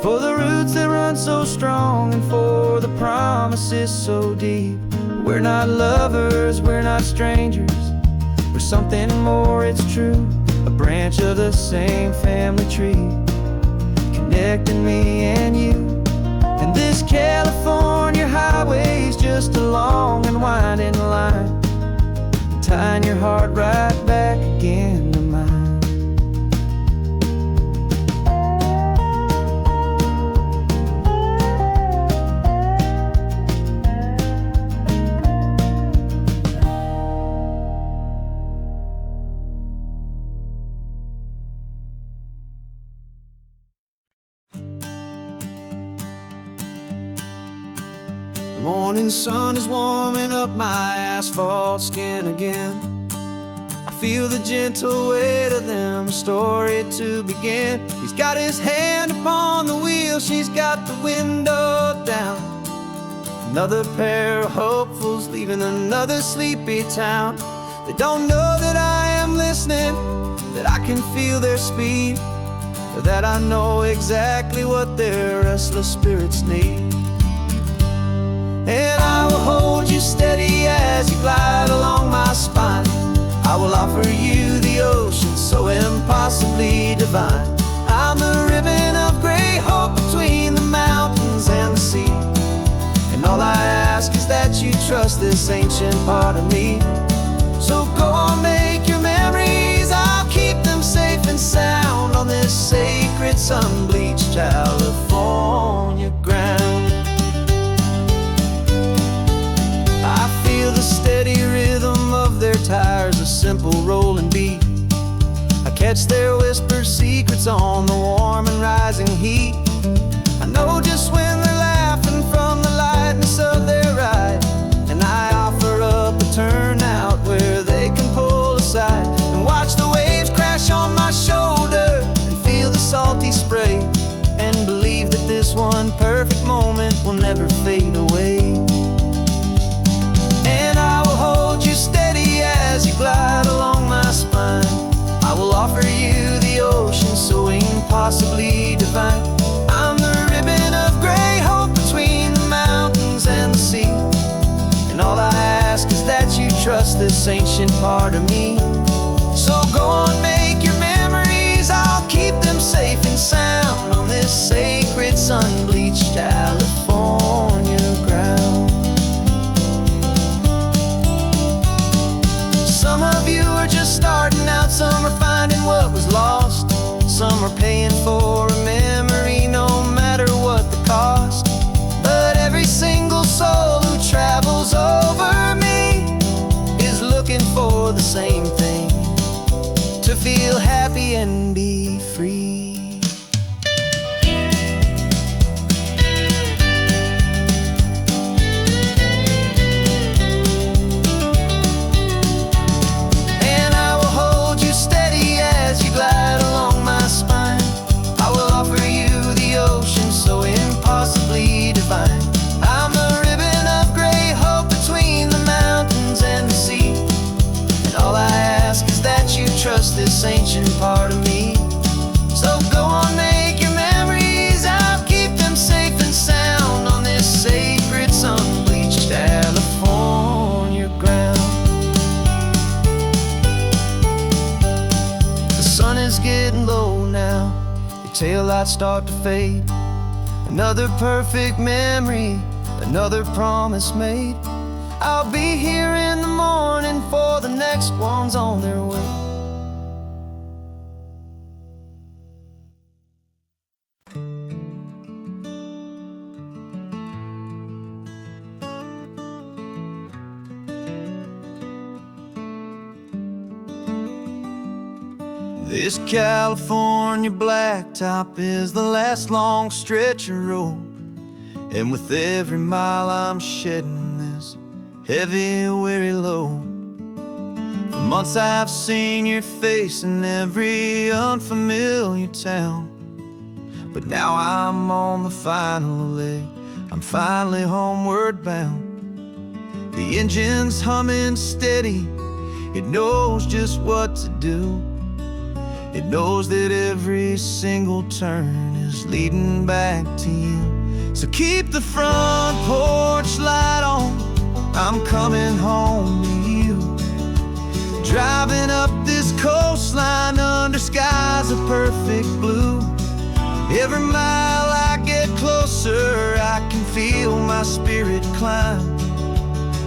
for the roots that run so strong, and for the promises so deep. We're not lovers, we're not strangers, we're something more, it's true. A branch of the same family tree, connecting me and you. And this California highway is just a long and winding line, tying your heart right back again to mine. The morning sun is warming up my asphalt skin again. I feel the gentle weight of them, a story to begin. He's got his hand upon the wheel, she's got the window down. Another pair of hopefuls leaving another sleepy town. They don't know that I am listening, that I can feel their speed, that I know exactly what their restless spirits need. And I will hold you steady as you glide along my spine. I will offer you the ocean so impossibly divine. I'm the ribbon of gray hope between the mountains and the sea. And all I ask is that you trust this ancient part of me. So go on, make your memories, I'll keep them safe and sound on this sacred sun-bleached California ground. I feel the steady rhythm of their tires, a simple rolling beat. I catch their whispered secrets on the warm and rising heat. I know just when they're laughing from the lightness of their ride, and I offer up a turnout where they can pull aside and watch the waves crash on my shoulder and feel the salty spray, and believe that this one perfect moment will never fade away. And I will hold you steady as you glide along my spine. I will offer you the ocean so impossibly divine. I'm the ribbon of gray hope between the mountains and the sea. And all I ask is that you trust this ancient part of me. So go on, make your memories, I'll keep them safe and sound on this sacred sun-bleached California ground. Some of you are just starting out, some are finding what was lost, some are paying for a memory no matter what the cost. But every single soul who travels over me is looking for the same thing, to feel happy and be free. I'm a ribbon of gray hope between the mountains and the sea. And all I ask is that you trust this ancient part of me. So go on, make your memories, I'll keep them safe and sound on this sacred sun-bleached California ground. The sun is getting low now, your taillights start to fade. Another perfect memory, another promise made. I'll be here in the morning for the next ones on their way. This California blacktop is the last long stretch of road, and with every mile I'm shedding this heavy, weary load. For months I've seen your face in every unfamiliar town, but now I'm on the final leg, I'm finally homeward bound. The engine's humming steady, it knows just what to do. It knows that every single turn is leading back to you. So keep the front porch light on, I'm coming home to you. Driving up this coastline under skies of perfect blue. Every mile I get closer, I can feel my spirit climb,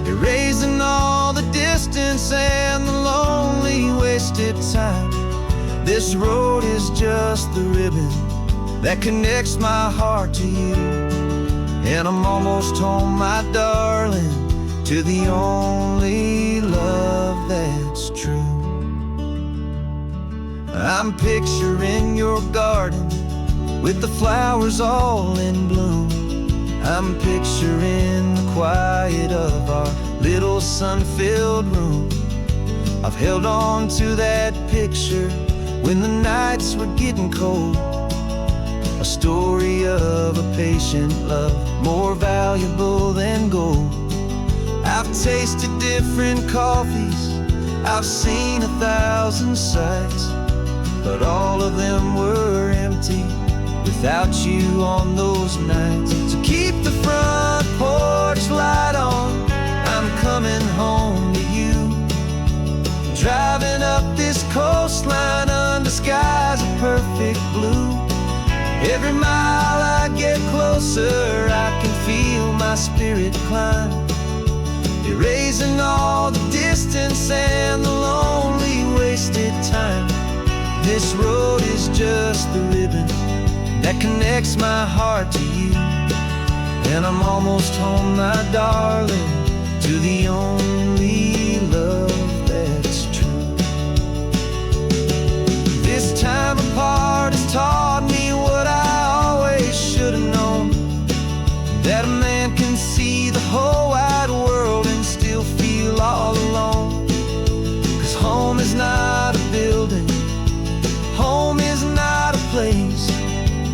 erasing all the distance and the lonely wasted time. This road is just the ribbon that connects my heart to you, and I'm almost home, my darling, to the only love that's true. I'm picturing your garden with the flowers all in bloom. I'm picturing the quiet of our little sun-filled room. I've held on to that picture when the nights were getting cold, a story of a patient love, more valuable than gold. I've tasted different coffees I've seen 1,000 sights, but all of them were empty without you on those nights. So keep the front porch light on, I'm coming home to you. Driving up this coastline under skies of perfect blue. Every mile I get closer, I can feel my spirit climb, erasing all the distance and the lonely wasted time. This road is just the ribbon that connects my heart to you. And I'm almost home, my darling, to the only love that's true. This time apart has taught me what I always should have known, that a man can see the whole wide world and still feel all alone. 'Cause home is not a building, home is not a place,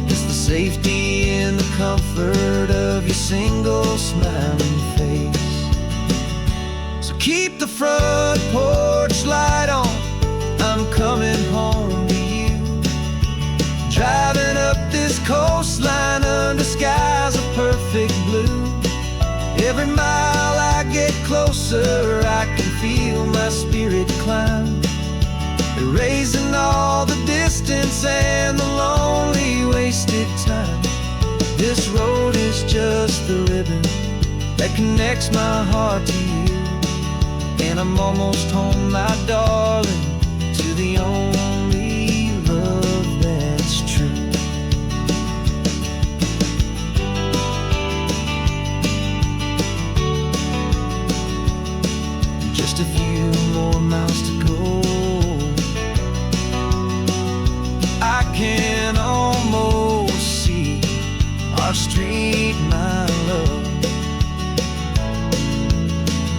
it's the safety and the comfort of your single smiling face. So keep the front porch light on, I'm coming home to you. Driving up this coastline under skies of perfect blue. Every mile I get closer, I can feel my spirit climb, erasing all the distance and the lonely wasted time. This road is just the ribbon that connects my heart to you. And I'm almost home, my darling, to the only love that's true. Just a few more miles to go, I can almost see our street, my love,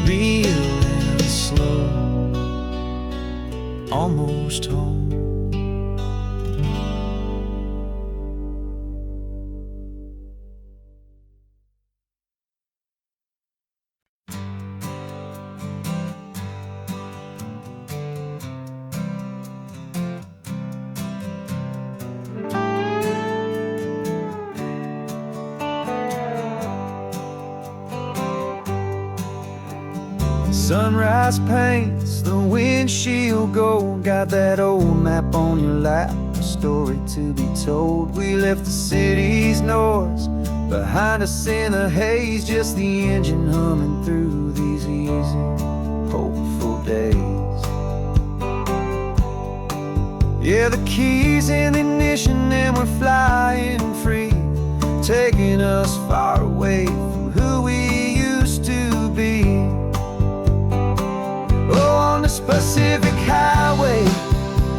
real and slow, almost home. Sunrise paints the windshield gold. Got that old map on your lap, a story to be told. We left the city's noise behind us in the haze, just the engine humming through these easy, hopeful days. Yeah, the keys in the ignition and we're flying free, taking us far away from who we used to be. Oh, on this Pacific highway,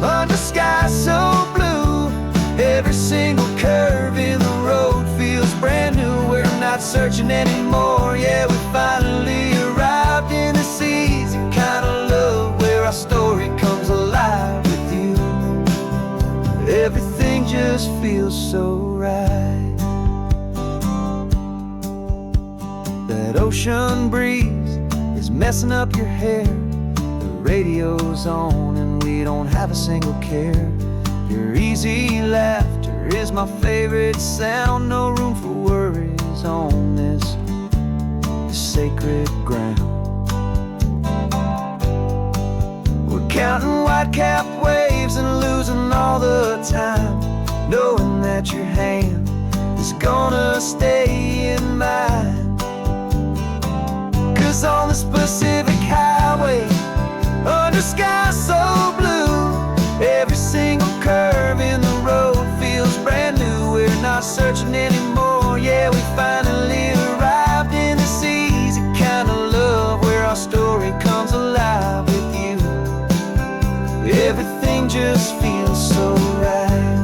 under skies so blue, every single curve in the road feels brand new. We're not searching anymore, yeah, we finally arrived in this easy kind of love where our story comes alive with you. Everything just feels so right. That ocean breeze is messing up your hair, radio's on and we don't have a single care. Your easy laughter is my favorite sound. No room for worries on this sacred ground. We're counting white-capped waves and losing all the time, knowing that your hand is gonna stay in mine. 'Cause on this Pacific highway, under skies so blue, every single curve in the road feels brand new. We're not searching anymore, yeah, we finally arrived in this easy kind of love where our story comes alive with you. Everything just feels so right.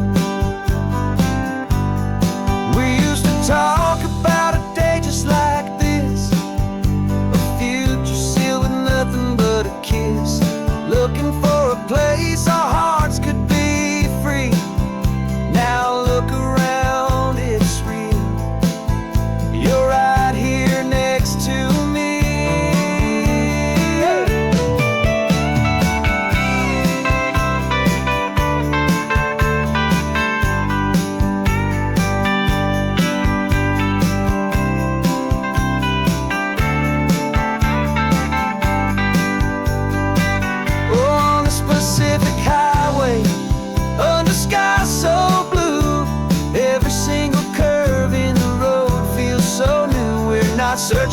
We used to talk about a day just like this, a future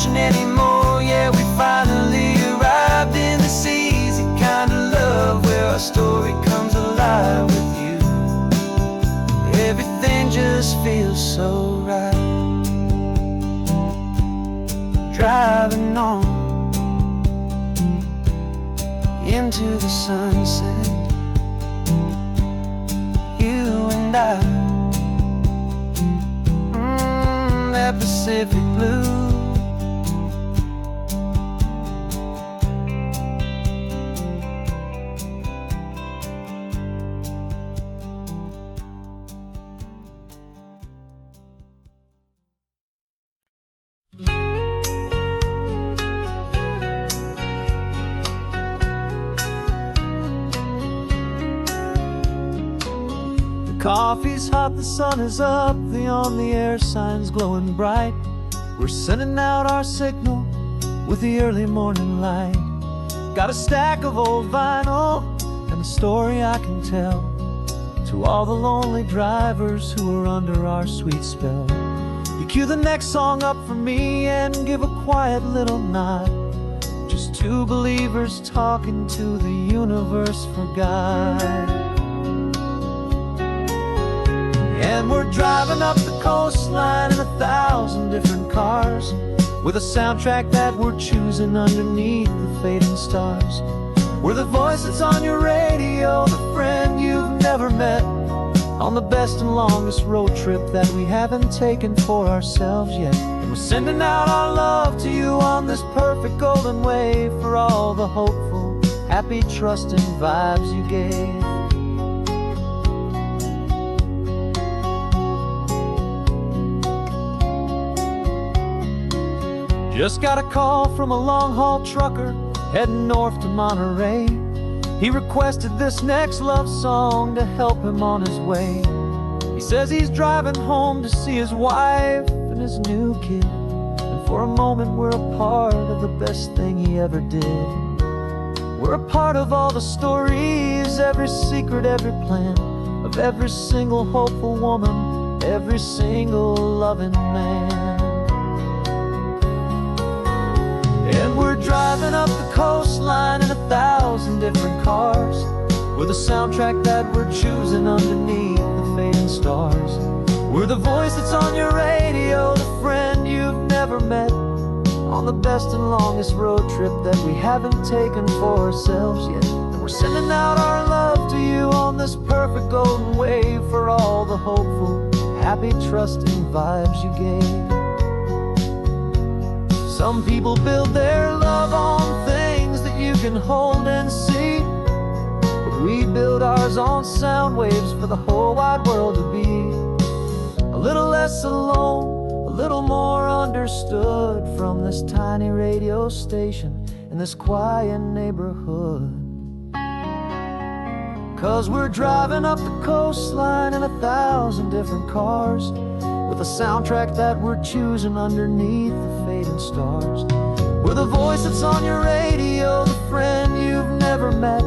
searching anymore. Yeah, we finally arrived in this easy kind of love where our story comes alive with you. Everything just feels so right. Driving on into the sunset, you and I, that Pacific blue. Coffee's hot, the sun is up, the on-the-air sign's glowing bright. We're sending out our signal with the early morning light. Got a stack of old vinyl and a story I can tell to all the lonely drivers who are under our sweet spell. You cue the next song up for me and give a quiet little nod. Just two believers talking to the universe for God. And we're driving up the coastline in 1,000 different cars, with a soundtrack that we're choosing underneath the fading stars. We're the voice that's on your radio, the friend you've never met, on the best and longest road trip that we haven't taken for ourselves yet. And we're sending out our love to you on this perfect golden wave for all the hopeful, happy, trusting vibes you gave. Just got a call from a long-haul trucker heading north to Monterey. He requested this next love song to help him on his way. He says he's driving home to see his wife and his new kid, and for a moment we're a part of the best thing he ever did. We're a part of all the stories, every secret, every plan, of every single hopeful woman, every single loving man. And we're driving up the coastline in 1,000 different cars, with a soundtrack that we're choosing underneath the fading stars. We're the voice that's on your radio, the friend you've never met, on the best and longest road trip that we haven't taken for ourselves yet. And we're sending out our love to you on this perfect golden wave for all the hopeful, happy, trusting vibes you gave. Some people build their love on things that you can hold and see, but we build ours on sound waves for the whole wide world to be a little less alone, a little more understood from this tiny radio station in this quiet neighborhood. 'Cause we're driving up the coastline in 1,000 different cars, with a soundtrack that we're choosing underneath the fading stars. We're the voice that's on your radio, the friend you've never met,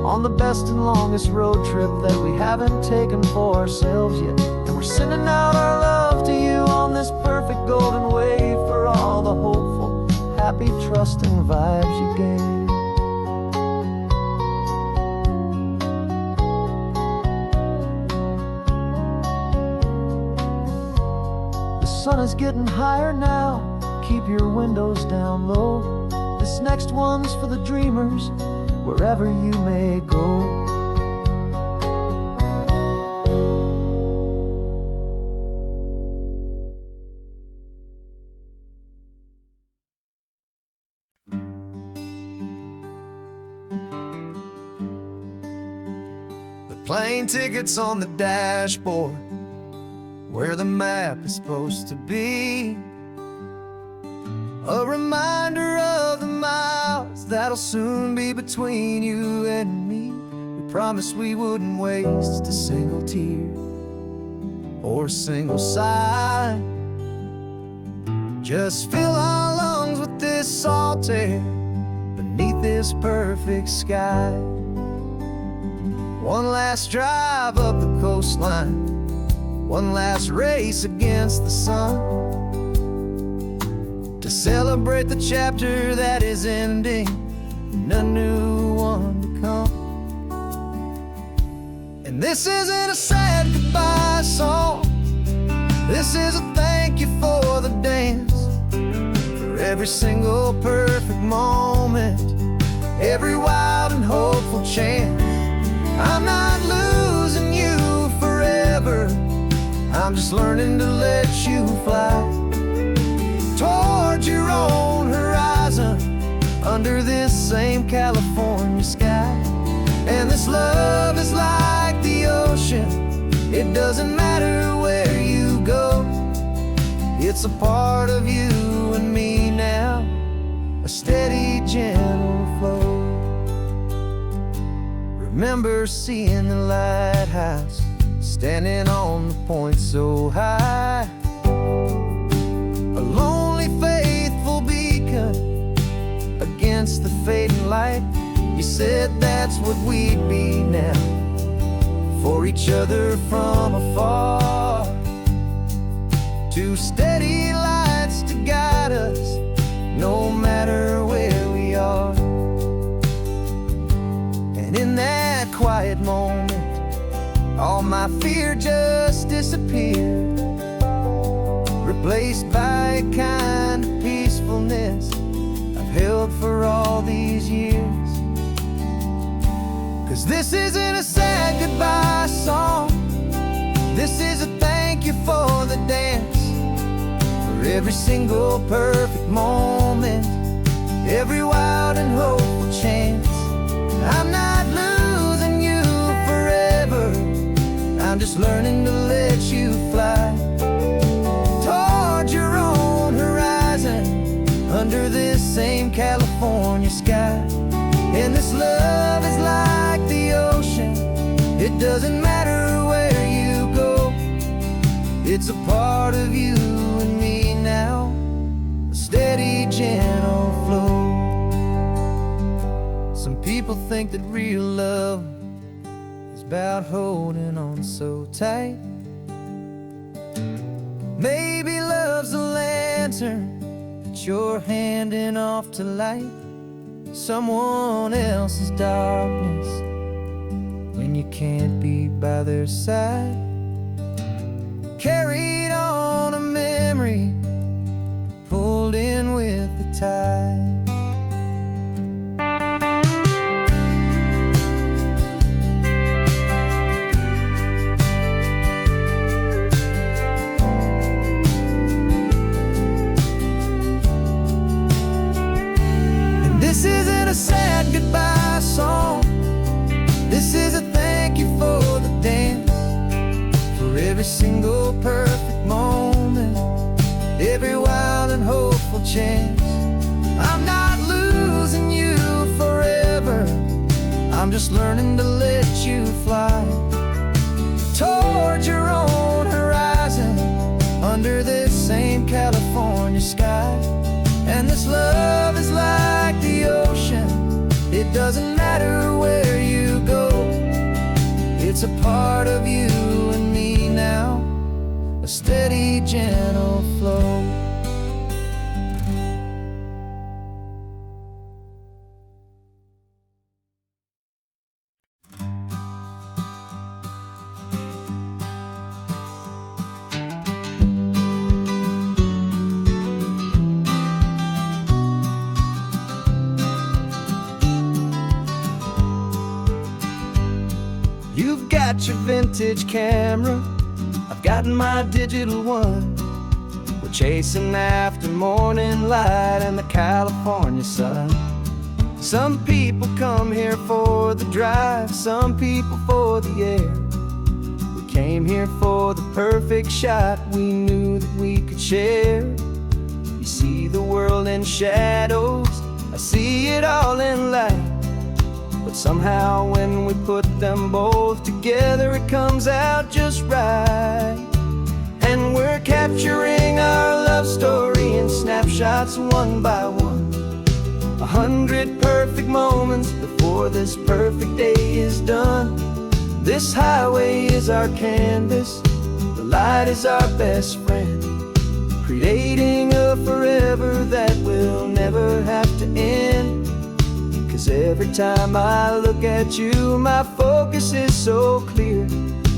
on the best and longest road trip that we haven't taken for ourselves yet. And we're sending out our love to you on this perfect golden wave for all the hopeful, happy, trusting vibes you gave. The sun is getting higher now, keep your windows down low. This next one's for the dreamers, wherever you may go. The plane tickets on the dashboard, where the map is supposed to be, a reminder of the miles that'll soon be between you and me. We promised we wouldn't waste a single tear or a single sigh. Just fill our lungs with this salt air beneath this perfect sky. One last drive up the coastline, one last race against the sun, to celebrate the chapter that is ending and a new one to come. And this isn't a sad goodbye song, this is a thank you for the dance, for every single perfect moment, every wild and hopeful chance. I'm not losing you forever, I'm just learning to let you fly towards your own horizon, under this same California sky. And this love is like the ocean, it doesn't matter where you go, it's a part of you and me now, a steady, gentle flow. Remember seeing the lighthouse, standing on the point so high, a lonely, faithful beacon against the fading light. You said that's what we'd be now, for each other from afar. Two steady lights to guide us, no matter where we are. And in that quiet moment, all my fear just disappeared, replaced by a kind of peacefulness I've held for all these years. 'Cause this isn't a sad goodbye song, this is a thank you for the dance, for every single perfect moment, every wild and hopeful chance. I'm not losing you forever, I'm just learning to let you fly towards your own horizon, under this same California sky. And this love is like the ocean, it doesn't matter where you go, it's a part of you and me now, a steady, gentle flow. Some people think that real love is about holding on so tight. Maybe love's a lantern that you're handing off to light someone else's darkness when you can't be by their side. Carried on a memory, pulled in with the tide. This isn't a sad goodbye song, this is a thank you for the dance, for every single perfect moment, every wild and hopeful chance. I'm not losing you forever, I'm just learning to let you fly towards your own horizon, under this same California sky. And this love is like the ocean, it doesn't matter where you go, it's a part of you and me now, a steady, gentle flow. You've got your vintage camera, I've got my digital one. We're chasing after morning light and the California sun. Some people come here for the drive, some people for the air. We came here for the perfect shot we knew that we could share. You see the world in shadows, I see it all in light. But somehow when we put them both together, it comes out just right. And we're capturing our love story in snapshots one by one. 100 perfect moments before this perfect day is done. This highway is our canvas, the light is our best friend, creating a a forever that will never have to end. 'Cause every time I look at you, my focus is so clear.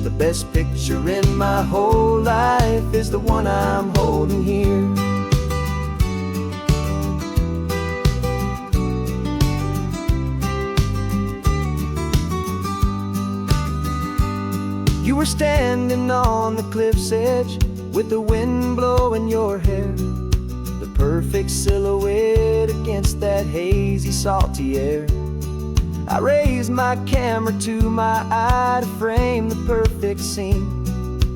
The best picture in my whole life is the one I'm holding here. You were standing on the cliff's edge with the wind blowing your hair, the perfect silhouette against that hazy, salty air. I raised my camera to my eye to frame the perfect scene,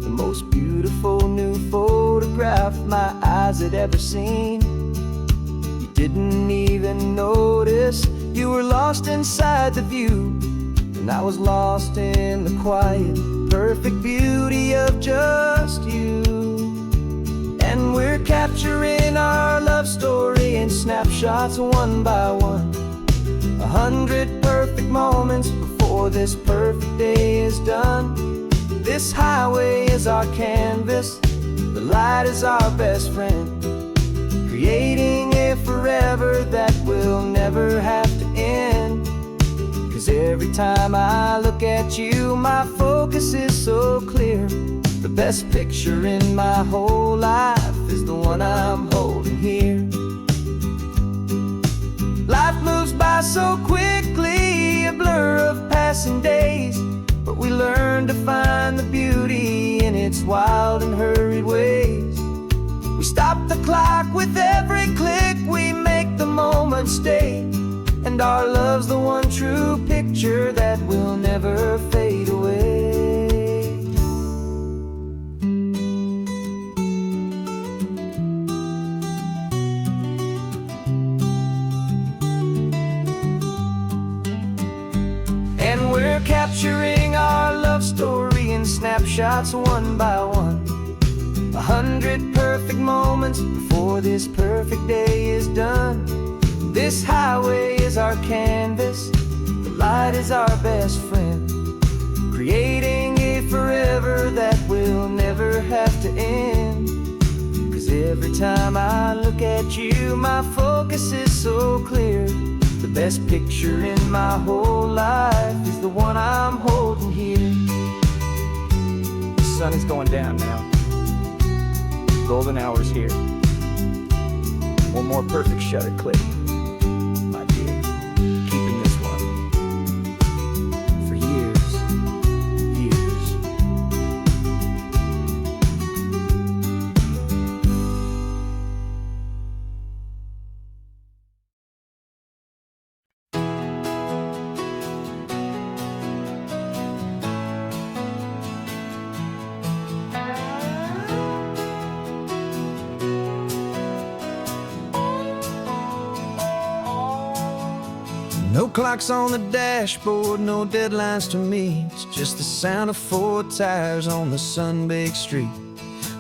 the most beautiful new photograph my eyes had ever seen. You didn't even notice you were lost inside the view, and I was lost in the quiet, perfect beauty of just you. And we're capturing our love story in snapshots one by one, 100 perfect moments before this perfect day is done. This highway is our canvas, the light is our best friend, creating a forever that will never have to end. 'Cause every time I look at you, my focus is so clear. The best picture in my whole life is the one I'm holding here. Life moves by so quickly, a blur of passing days, but we learn to find the beauty in its wild and hurried ways. We stop the clock with every click, we make the moment stay, and our love's the one true picture that will never fade away. And we're capturing our love story in snapshots one by one, 100 perfect moments before this perfect day is done. This highway is our canvas, the light is our best friend, creating a forever that will never have to end. 'Cause every time I look at you, my focus is so clear. The best picture in my whole life is the one I'm holding here. The sun is going down now. Golden hour's here. One more perfect shutter click, my dear. Keeping this one for years, years. No clocks on the dashboard, no deadlines to meet, just the sound of 4 tires on the sun-baked street.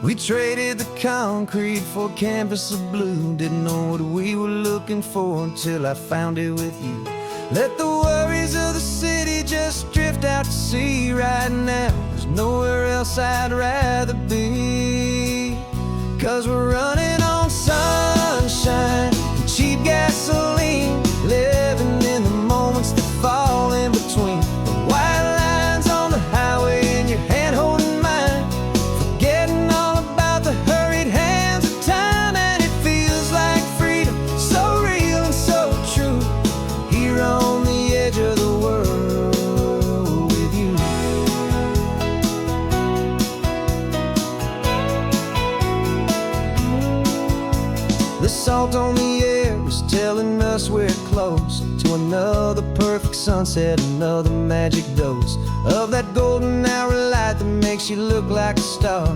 We traded the concrete for a canvas of blue, didn't know what we were looking for until I found it with you. Let the worries of the city just drift out to sea right now. There's nowhere else I'd rather be, 'cause we're running on sunshine and cheap gasoline, living in the moments that fall in between the white lines on the highway and your hand holding mine, forgetting all about the hurried hands of time. And it feels like freedom, so real and so true, here on the edge of the world with you. The salt on the air is telling us we're close to another perfect sunset, another magic dose of that golden hour light that makes you look like a star,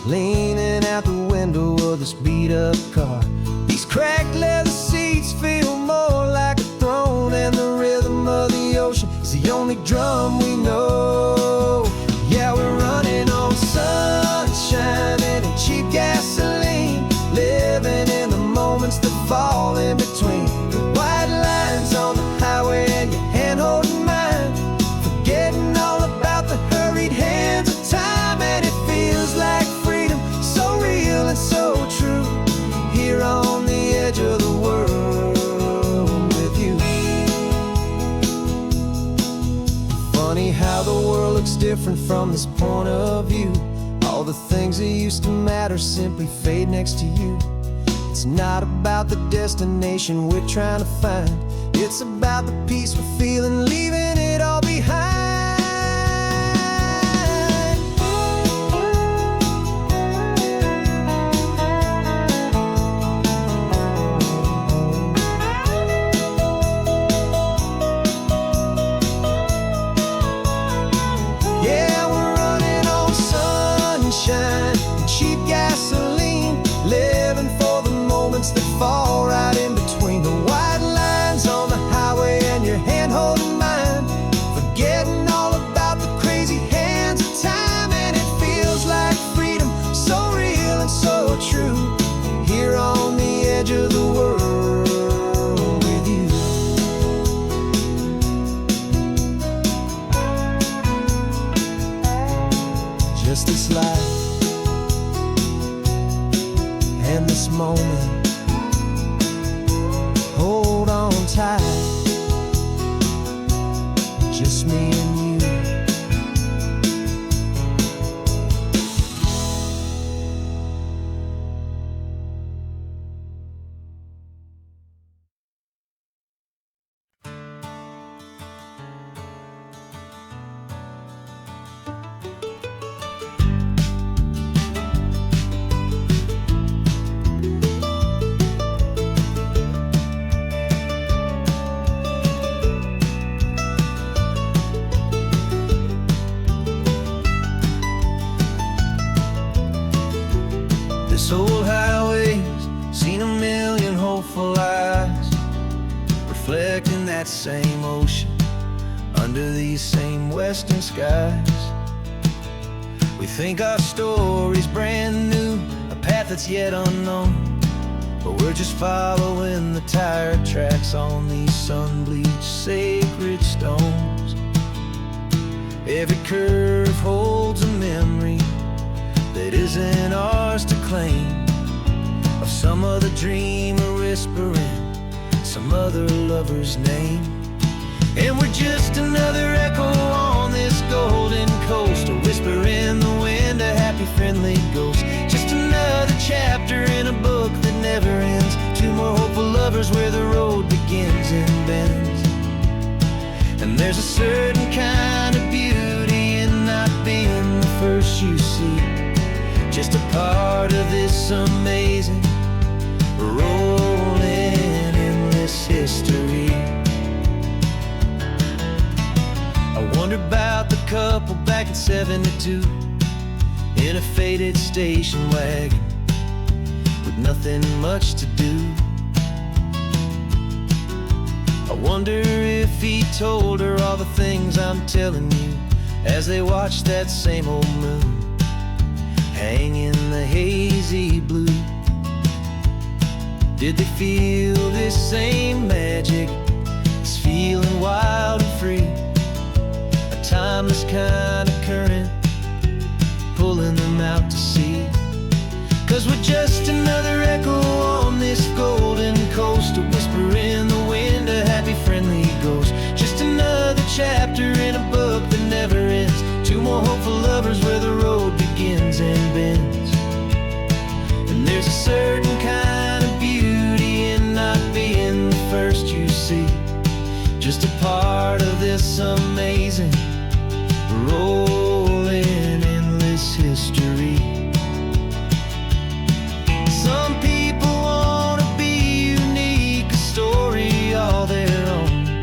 leaning out the window of this beat-up car. These cracked leather seats feel more like a throne, and the rhythm of the ocean is the only drum we know. Yeah, we're running on sunshine and cheap gasoline, living in the moments that fall in between the white lines on the highway and your hand holding mine, forgetting all about the hurried hands of time. And it feels like freedom, so real and so true, here different from this point of view. All the things that used to matter simply fade next to you. It's not about the destination we're trying to find. It's about the peace we're feeling, leaving it all behind. Yeah, we're running on sunshine and cheap gasoline, living for the moments that fall right in between the white lines on the highway and your hand holding mine, forgetting all about the crazy hands of time. And it feels like freedom, so real and so true, here on the edge of the world with you. Just this life and this moment, hold on tight, just me and you. This old highway's seen a million hopeful eyes, reflecting that same ocean under these same western skies. We think our story's brand new, a path that's yet unknown, but we're just following the tire tracks on these sun-bleached sacred stones. Every curve holds a memory that isn't ours to claim, of some other dreamer whispering some other lover's name. And we're just another echo on this golden coast, a whisper in the wind, a happy friendly ghost. Just another chapter in a book that never ends, two more hopeful lovers where the road begins and bends. And there's a certain kind of beauty in not being the first you see, just a part of this amazing, rolling endless history. I wonder about the couple back in '72 in a faded station wagon with nothing much to do. I wonder if he told her all the things I'm telling you as they watched that same old moon hang in the hazy blue. Did they feel this same magic, this feeling wild and free, a timeless kind of current pulling them out to sea? 'Cause we're just another echo on this golden coast, a whisper in the wind, a happy friendly ghost. Just another chapter in a book that never ends, two more hopeful lovers where the road begins and bends. And there's a certain kind of beauty in not being the first you see, just a part of this amazing, rolling endless history. Some people want to be unique, a story all their own,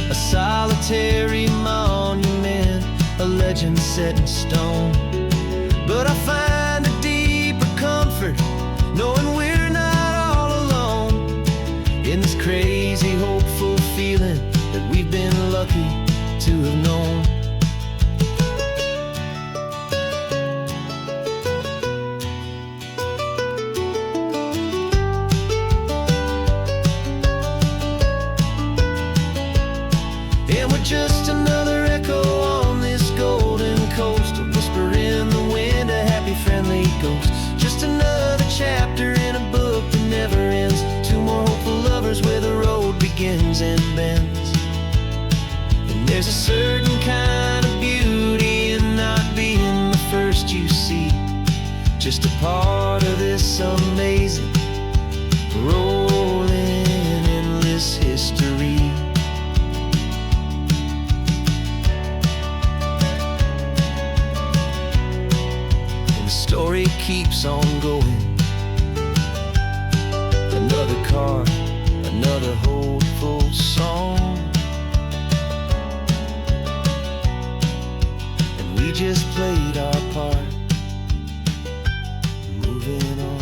a solitary monument, a legend set in stone. But I find a deeper comfort knowing we're not all alone in this crazy, hopeful feeling that we've been lucky to have known. And we're just another echo on this golden coast, a whisper in the wind, a happy friendly ghost. Just another chapter in a book that never ends, two more hopeful lovers where the road begins and bends. And there's a certain kind of beauty keeps on going. Another car, another hopeful song, and we just played our part, moving on.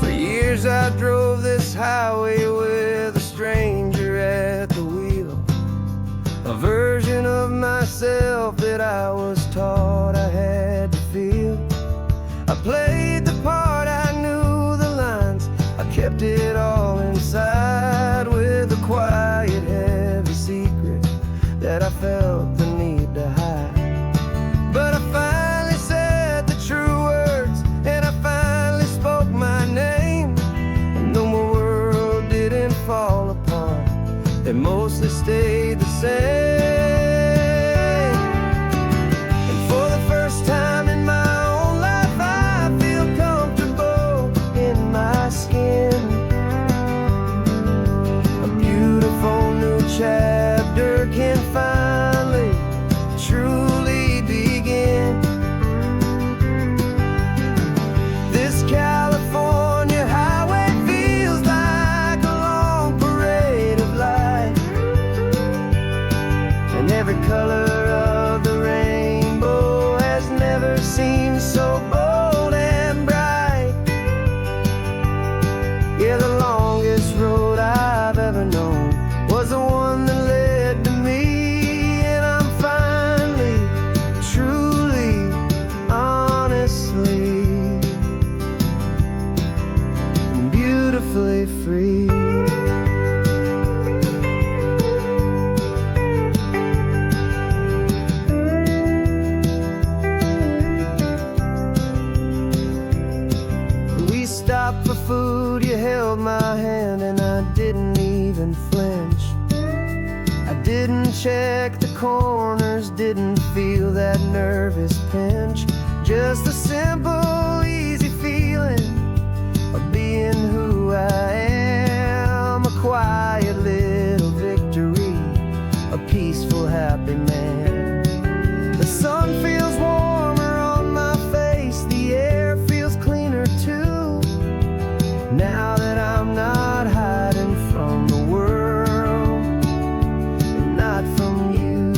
For years I drove this highway with a stranger at the wheel, a version of myself that I was taught I had to feel. I played the part, I knew the lines, I kept it all inside with a quiet, heavy secret that I felt the need to hide. But I finally said the true words, and I finally spoke my name, and though my world didn't fall apart, it mostly stayed the same. And for the first time in my own life, I feel comfortable in my skin. A beautiful new chapter can finally truly begin. This California highway feels like a long parade of light, and every color of the rainbow has never seemed so bold and bright. Yeah, the longest road I've ever known was the one that led to me, and I'm finally, truly, honestly, beautifully free. We stopped for food, you held my hand, and I didn't even flinch. I didn't check the corners, didn't feel that nervous pinch. Just a simple, easy feeling of being who I am. A quiet little victory, a peaceful, happy man. The sun feels warmer on my face, the air feels cleaner too, now that I'm not hiding from the world, and not from you.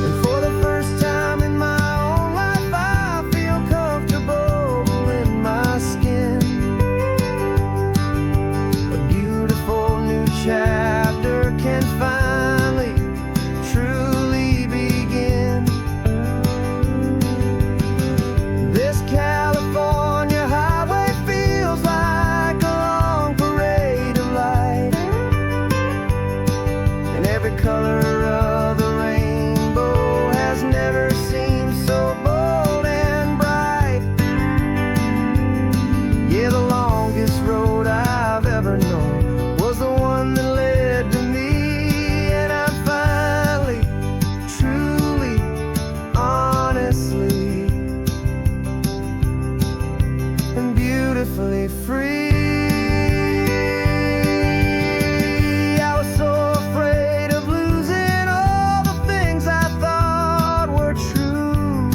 And for the first time in my own life, I feel comfortable in my skin. A beautiful new chapter can finally truly begin. This California highway feels like a long parade of light, and every color of the rainbow has never seemed so bold and bright. Yeah, the longest road I've ever known was the one that led to me, and I'm finally, truly, honestly, and beautifully free. I was so afraid of losing all the things I thought were true.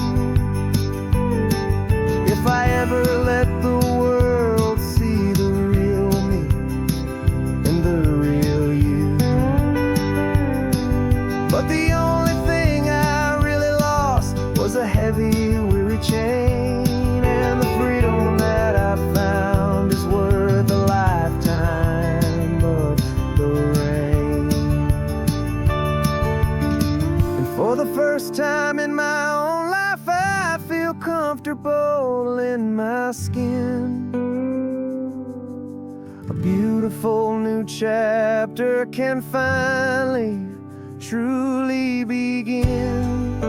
If I ever let the world see the real me and the real you. But the only thing I really lost was a heavy, weary chain, and the freedom that I found is worth a lifetime of the rain. And for the first time in my own life, I feel comfortable in my skin. A beautiful new chapter can finally, truly begin.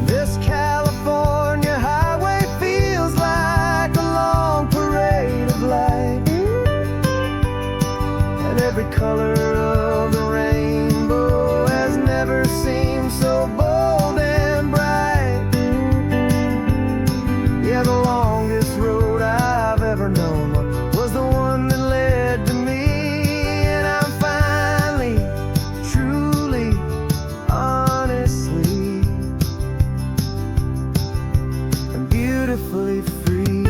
This California highway feels like a long parade of light, and every color of the rainbow has never seemed so bold and bright. Yeah, the longest road I've ever known was the one that led to me, and I'm finally, truly, honestly, and beautifully free.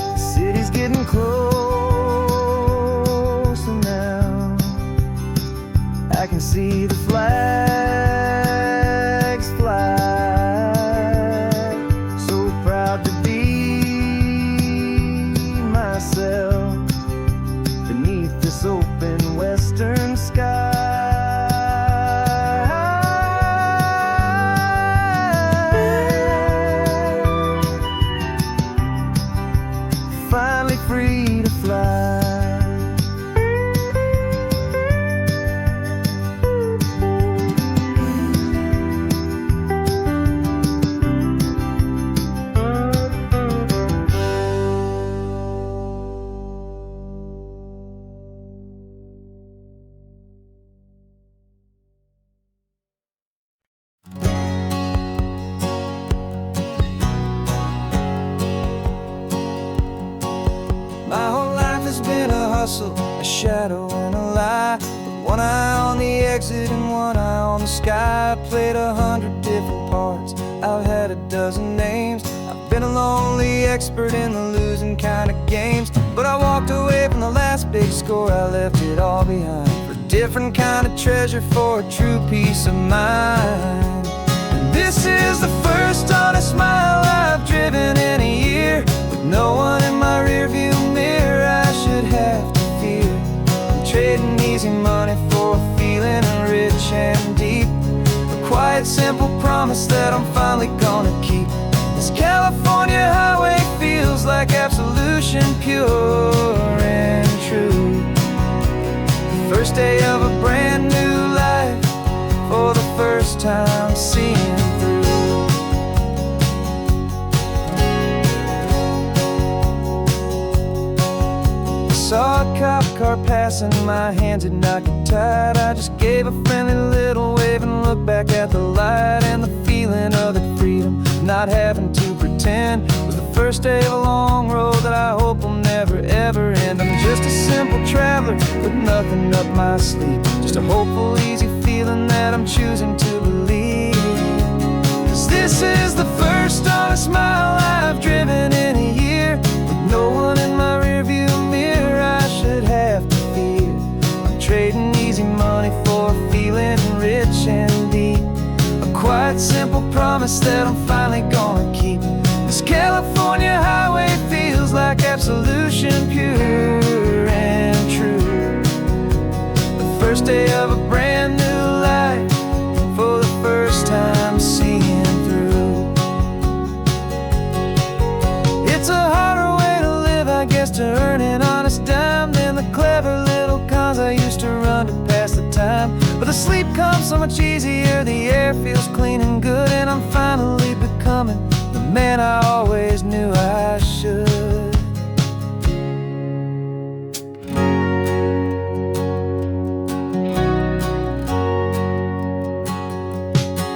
The city's getting closer now. I can see the flags fly. So proud to be myself beneath this open western sky. Finally free to fly. My whole life has been a hustle, a shadow and a lie, with one eye on the exit and one eye on the sky. I played 100 different parts, I've had a dozen names. I've been a lonely expert in the losing kind of games, but I walked away from the last big score. I left it all behind for a different kind of treasure, for a true peace of mind. And this is the first honest mile I've driven in a year, with no one in my rearview mirror I should have to fear. I'm trading easy money for a feeling rich and deep, a quiet, simple promise that I'm finally gonna keep. This California highway feels like absolution, pure and true. The first day of a brand new life, for the first time seeing through. Saw a cop car passing, my hands had not got tied. I just gave a friendly little wave and looked back at the light, and the feeling of the freedom, not having to pretend, was the first day of a long road that I hope will never ever end. I'm just a simple traveler with nothing up my sleeve, just a hopeful, easy feeling that I'm choosing to believe. 'Cause this is the first honest mile I've driven in a year, with no one in my rearview mirror I should have to fear. I'm trading easy money for a feeling rich and deep, a quiet, simple promise that I'm finally gonna keep. This California highway feels like absolution, pure and true. The first day of a brand new life, for the first time seeing through. It's a harder way to live, I guess, to earn an honest dime than the clever little cons I used to run to pass the time. But the sleep comes so much easier, the air feels clean and good, and I'm finally becoming the man I always knew I should.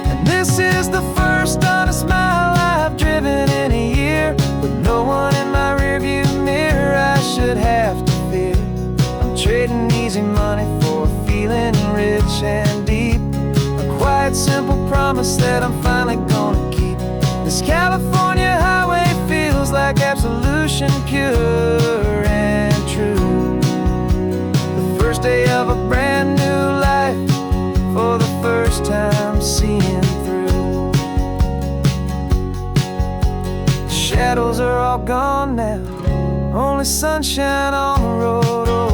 And this is the first honest mile I've driven in a year, with no one in my rearview mirror I should have to fear. I'm trading easy money for a feeling rich and deep, a quiet, simple promise that I'm finally gonna keep. This California highway feels like absolution, pure and true. The first day of a brand new life, for the first time seeing through. The shadows are all gone now, only sunshine on the road. Oh,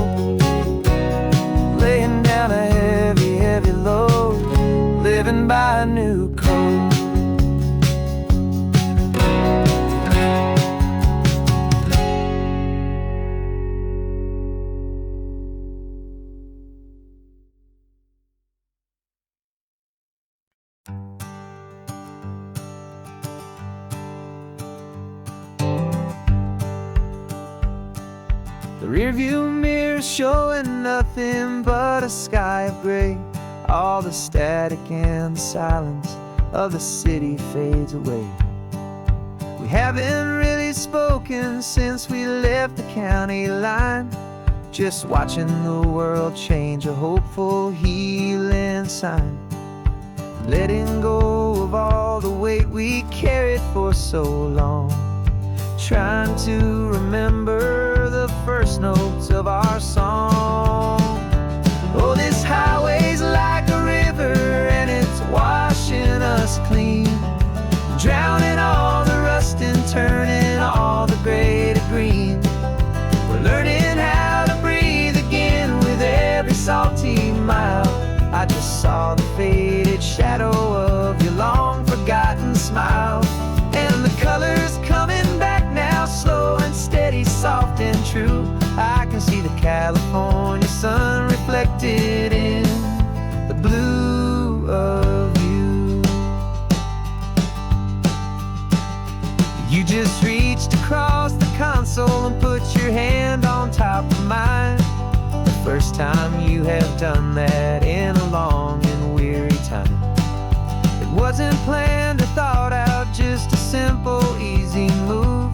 laying down a heavy, heavy load, living by a new code. rearview mirror showing nothing but a sky of gray. All the static and the silence of the city fades away. We haven't really spoken since we left the county line, just watching the world change, a hopeful healing sign. Letting go of all the weight we carried for so long, trying to remember the first notes of our song. Oh, this highway's like a river and it's washing us clean, drowning all the rust and turning all the gray to green. We're learning how to breathe again with every salty mile. I just saw the faded shadow of your long forgotten smile, and the colors coming back now, slow and steady, soft and true. I can see the California sun reflected in the blue of you. You just reached across the console and put your hand on top of mine. The first time you have done that in a long and weary time. It wasn't planned or thought out, just a simple, easy move.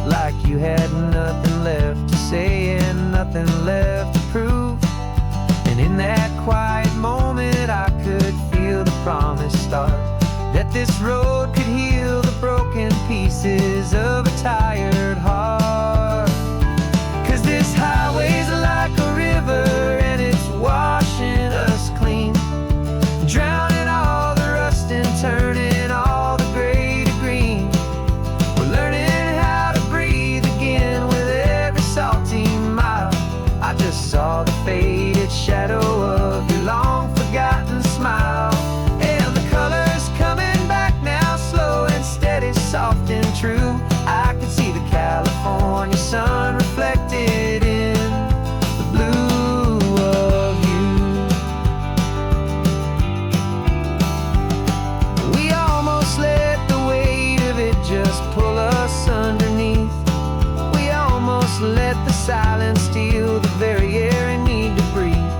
Like you had nothing left to say and nothing left to prove. And in that quiet moment I could feel the promise start, that this road could heal the broken pieces of a tired heart. 'Cause this highway's like a river and it's washing us clean, drowning all the rust and turning all the gray to green. We're learning how to breathe again with every salty mile. I just saw the faded shadow of your long forgotten smile, and the colors coming back now, slow and steady, soft and true. I can see the California sun reflected in the blue of you. We almost let the weight of it just pull us underneath. We almost let the silence steal the very air we need to breathe.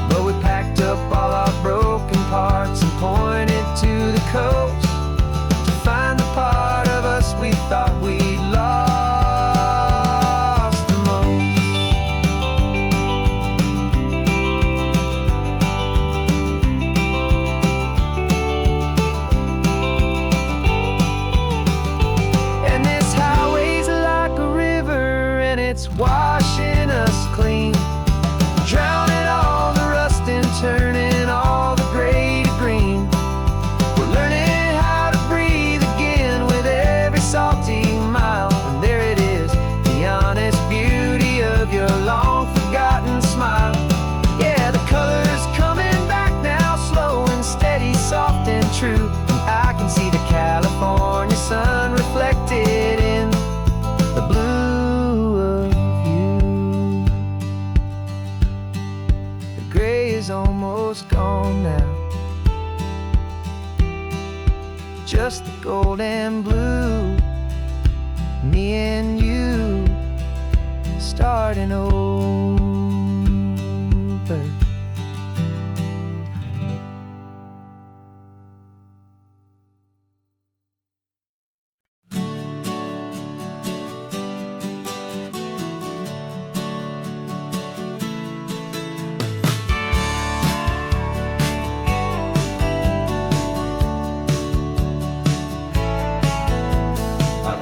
But we packed up all our broken parts and pointed to the coast to find the part of us we thought we'd lost the most. And this highway's like a river and it's washing us clean, drowning all the rust and turning all the gray to green. We're learning how to breathe again with every salty mile. And there it is, the honest beauty of your long forgotten smile. Yeah, the colors coming back now, slow and steady, soft and true. And I can see the California sun reflected in the blue of you. The gray is almost gone now, just the gold and blue. Me and you starting over.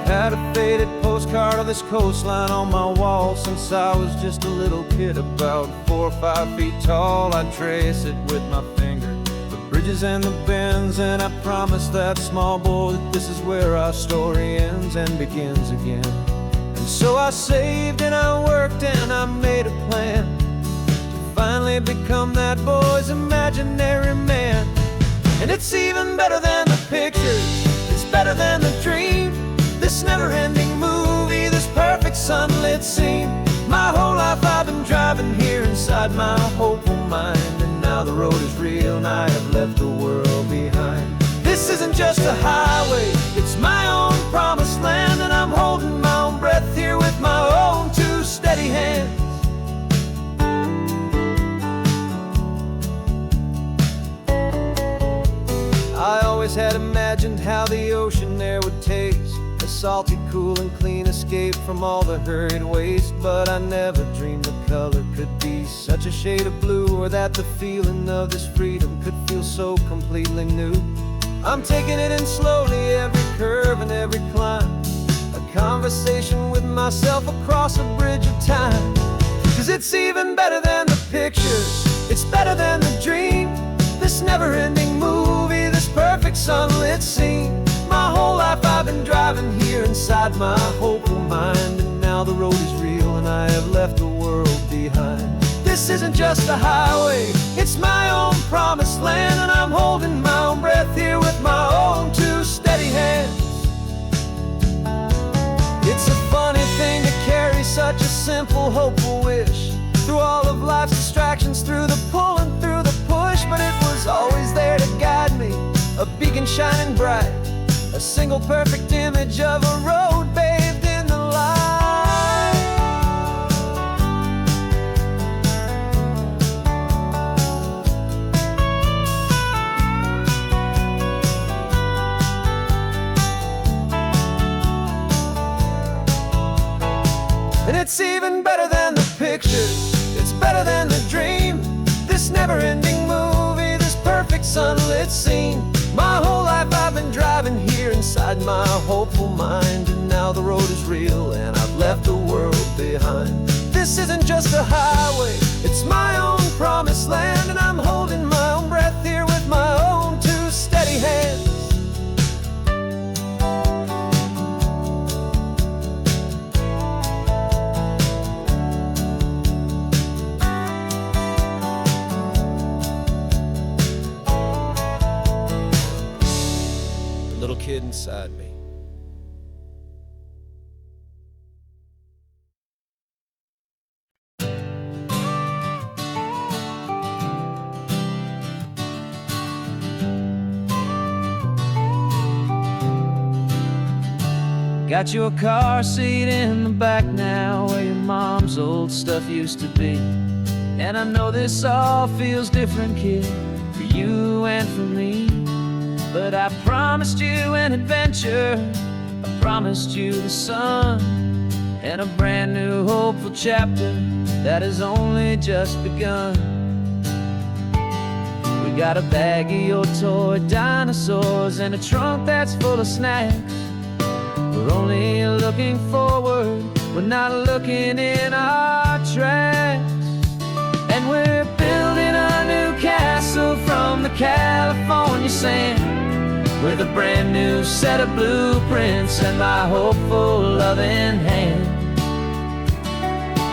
Had a faded postcard of this coastline on my wall since I was just a little kid, about 4 or 5 feet tall. I'd trace it with my finger, the bridges and the bends, and I promised that small boy that this is where our story ends and begins again. And so I saved and I worked and I made a plan to finally become that boy's imaginary man. And it's even better than the pictures, it's better than the dream. This never-ending movie, this perfect sunlit scene. My whole life I've been driving here inside my hopeful mind, and now the road is real and I have left the world behind. This isn't just a highway, it's my own promised land, and I'm holding my own breath here with my own two steady hands. I always had imagined how the ocean there would taste, a salty, cool, and clean escape from all the hurried waste. But I never dreamed the color could be such a shade of blue, or that the feeling of this freedom could feel so completely new. I'm taking it in slowly, every curve and every climb, a conversation with myself across a bridge of time. 'Cause it's even better than the pictures, it's better than the dream, this never-ending movie, this perfect sunlit scene. My whole life I've been driving here inside my hopeful mind, and now the road is real and I have left the world behind. This isn't just a highway, it's my own promised land, and I'm holding my own breath here with my own two steady hands. It's a funny thing to carry such a simple, hopeful wish through all of life's distractions, through the pull and through the push. But it was always there to guide me, a beacon shining bright, a single perfect image of a road bathed in the light. And it's even better than the pictures, it's better than the dream, this never-ending movie, this perfect sunlit scene. My whole life I've been driving here inside my hopeful mind, and now the road is real and I've left the world behind. This isn't just a highway, it's my own promised land, and I'm holding my own breath here with my own two steady hands. Little kid inside me. Got your car seat in the back now, where your mom's old stuff used to be. And I know this all feels different, kid, for you and for me. But I promised you an adventure, I promised you the sun, and a brand new hopeful chapter that has only just begun. We got a bag of your toy dinosaurs and a trunk that's full of snacks. We're only looking forward, we're not looking in our tracks. And we're building a new castle from the California sand, with a brand new set of blueprints and my hopeful loving hand.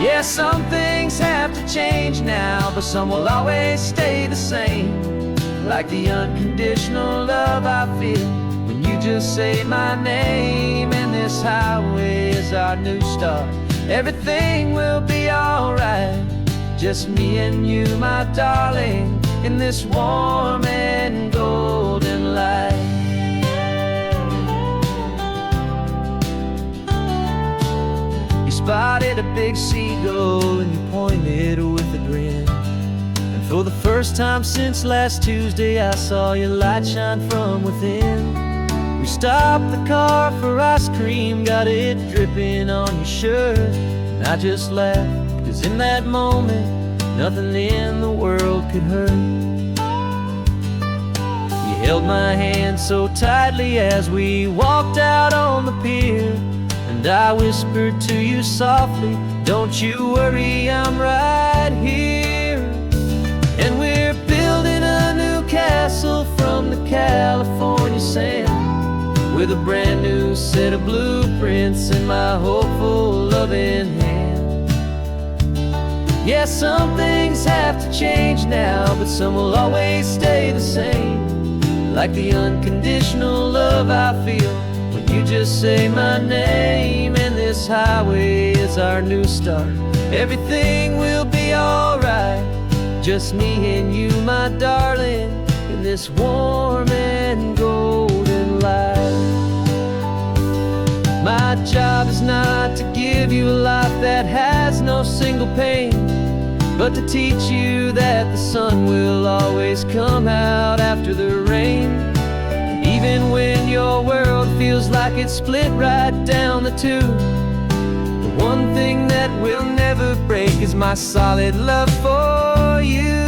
Yeah, some things have to change now, but some will always stay the same. Like the unconditional love I feel when you just say my name. And this highway is our new start, everything will be alright. Just me and you, my darling, in this warm and golden light. You spotted a big seagull and you pointed with a grin. And for the first time since last Tuesday, I saw your light shine from within. We stopped the car for ice cream, got it dripping on your shirt. And I just laughed, 'cause in that moment, nothing in the world could hurt. You held my hand so tightly as we walked out on the pier, and I whispered to you softly, don't you worry, I'm right here. And we're building a new castle from the California sand, with a brand new set of blueprints in my hopeful loving hand. Yeah, some things have to change now, but some will always stay the same. Like the unconditional love I feel when you just say my name. And this highway is our new start, everything will be alright. Just me and you, my darling, in this warm and golden light. My my job is not to give you a life that has no single pain, but to teach you that the sun will always come out after the rain. Even when your world feels like it's split right down the tube, the one thing that will never break is my solid love for you.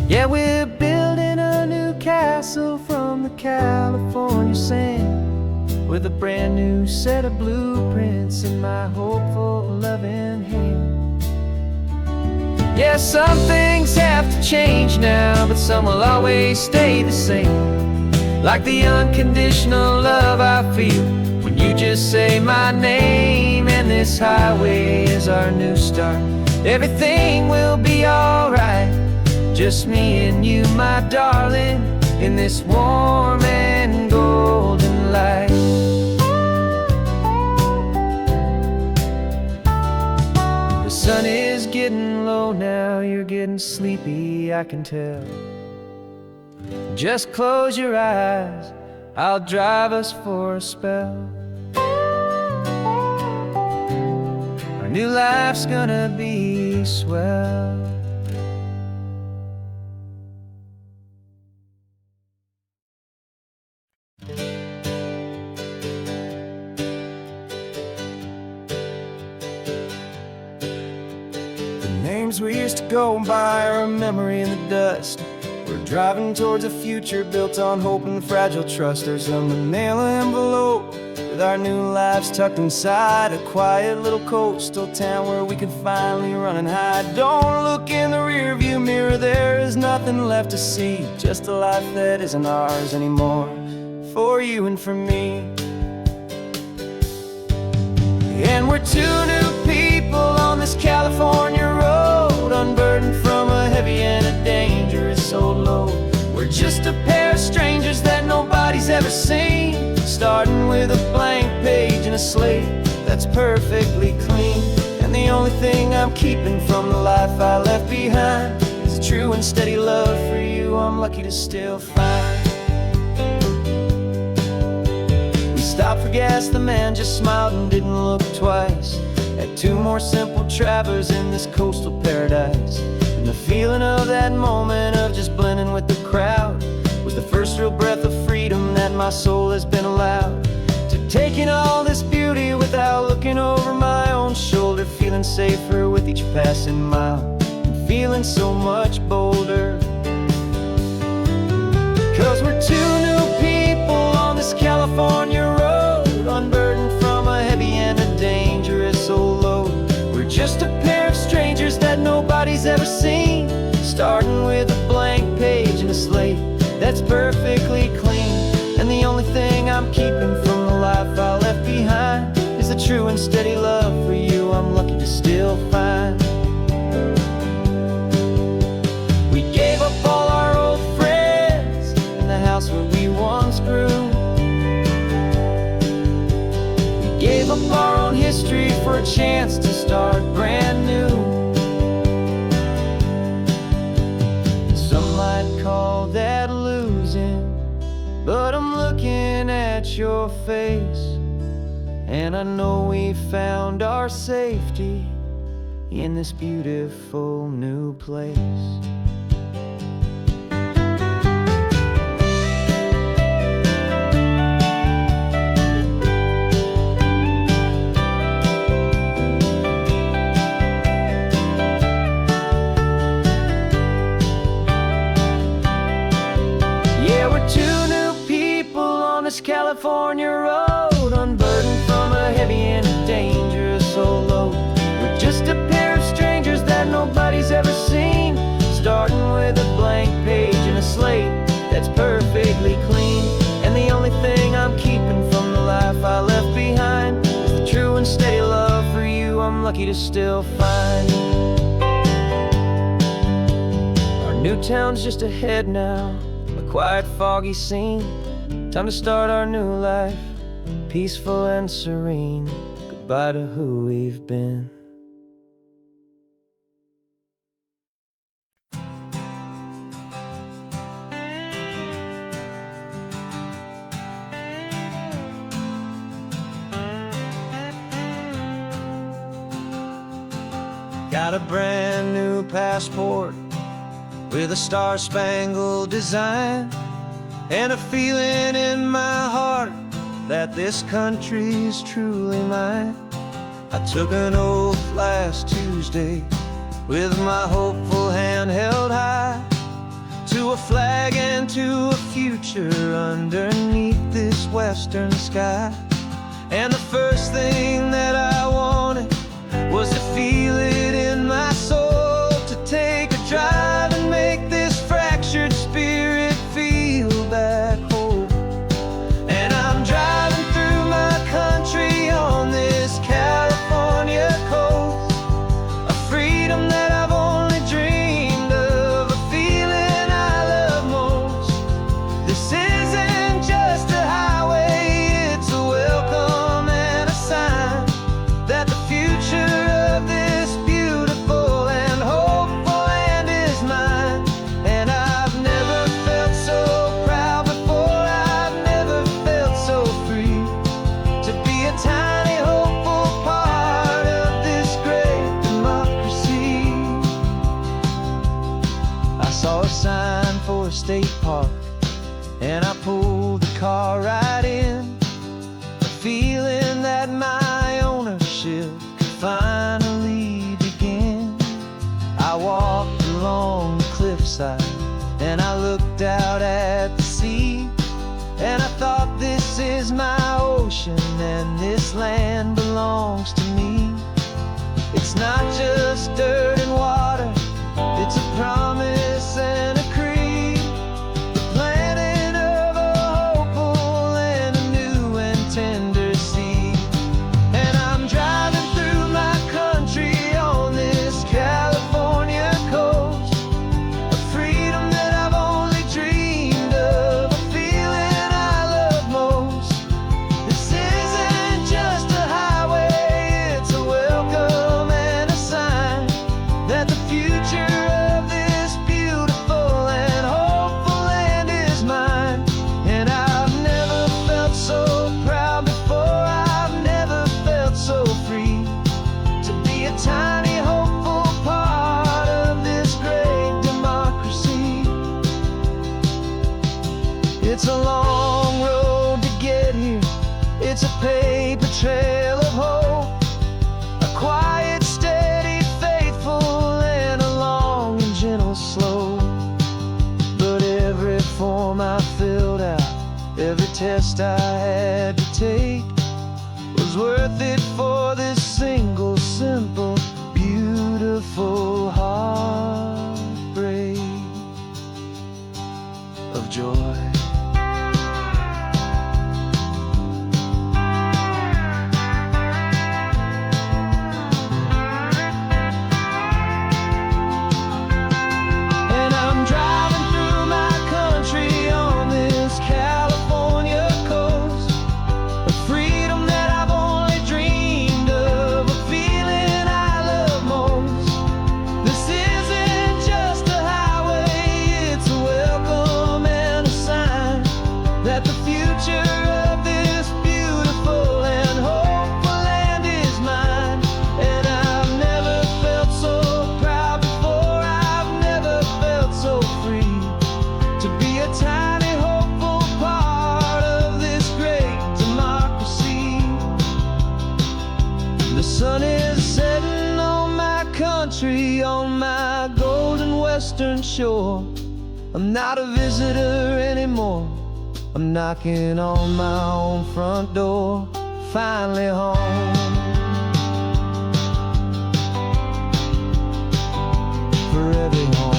Yeah, we're building a new castle from the California sand, with a brand new set of blueprints in my hopeful, loving hand. Yeah, some things have to change now, but some will always stay the same. Like the unconditional love I feel when you just say my name, and this highway is our new start. Everything will be alright, just me and you, my darling, in this warm and golden light. The sun is getting low now, you're getting sleepy, I can tell. Just close your eyes, I'll drive us for a spell. Our new life's gonna be swell. Names we used to go by are a memory in the dust. We're driving towards a future built on hope and fragile trust. There's a manila envelope with our new lives tucked inside, a quiet little coastal town where we could finally run and hide. Don't look in the rearview mirror, there is nothing left to see, just a life that isn't ours anymore, for you and for me. And we're two new people on this California road, unburdened from a heavy and a dangerous old load. We're just a pair of strangers that nobody's ever seen, starting with a blank page and a slate that's perfectly clean. And the only thing I'm keeping from the life I left behind is a true and steady love for you I'm lucky to still find. Stopped for gas, the man just smiled and didn't look twice. Had two more simple travelers in this coastal paradise. And the feeling of that moment of just blending with the crowd was the first real breath of freedom that my soul has been allowed. To take in all this beauty without looking over my own shoulder, feeling safer with each passing mile, and feeling so much bolder. 'Cause we're two new people on this California road, unburdened from a heavy and a dangerous old load. We're just a pair of strangers that nobody's ever seen, starting with a blank page and a slate that's perfectly clean. And the only thing I'm keeping from the life I left behind is a true and steady love for you I'm lucky to still find. We gave up all our old friends and the house where we once grew. Gave up our own history for a chance to start brand new. Some might call that losing, but I'm looking at your face, and I know we found our safety in this beautiful new place. California road, unburdened from a heavy and a dangerous old load. We're just a pair of strangers that nobody's ever seen, starting with a blank page and a slate that's perfectly clean. And the only thing I'm keeping from the life I left behind is the true and steady love for you I'm lucky to still find. Our new town's just ahead now, a quiet, foggy scene. Time to start our new life, peaceful and serene. Goodbye to who we've been. Got a brand new passport with a star-spangled design, and a feeling in my heart that this country's truly mine. I took an oath last Tuesday with my hopeful hand held high, to a flag and to a future underneath this western sky. And the first thing that I wanted was to feel it in my soul, to take a drive and make this fractured spirit feel back home. And I'm driving through my country on this California coast, a freedom that I've only dreamed of, a feeling I love most. This isn't just a highway, it's a welcome and a sign that the future of this beautiful and hopeful land is mine. And I've never felt so proud before, I've never felt so free, to be a tiny hopeful part of this great democracy. I saw a sign for a state park, and I pulled the car right in, a feeling that my ownership could finally begin. I walked along the cliffside and I looked out at the sea, and I thought, this is my ocean and this land belongs to me. It's not just dirt and water, it's a promise and a creed, the planting of a hopeful and a new and tender seed. And I'm driving through my country on this California coast, a freedom that I've only dreamed of, a feeling I love most. This isn't just a highway, it's a welcome and a sign that the future of this beautiful and hopeful land is mine. And I've never felt so proud before, I've never felt so free, to be a tiny hopeful part of this great democracy. It's a long road to get here, it's a paper trail of hope, a quiet, steady, faithful, and a long and gentle slope. But every form I filled out, every test I had to take, was worth it for this single, simple, beautiful heartbreak of joy. And I'm driving through my country on this California coast, a freedom that I've only dreamed of, a feeling I love most. This isn't just a highway, it's a welcome and a sign that the future of this beautiful and hopeful land is mine. And I've never felt so proud before, I've never felt so free, to be a tiny hopeful part of this great democracy. The sun is setting on my country, on my golden western shore. I'm not a visitor anymore, I'm knocking on my own front door, finally home. Forever home.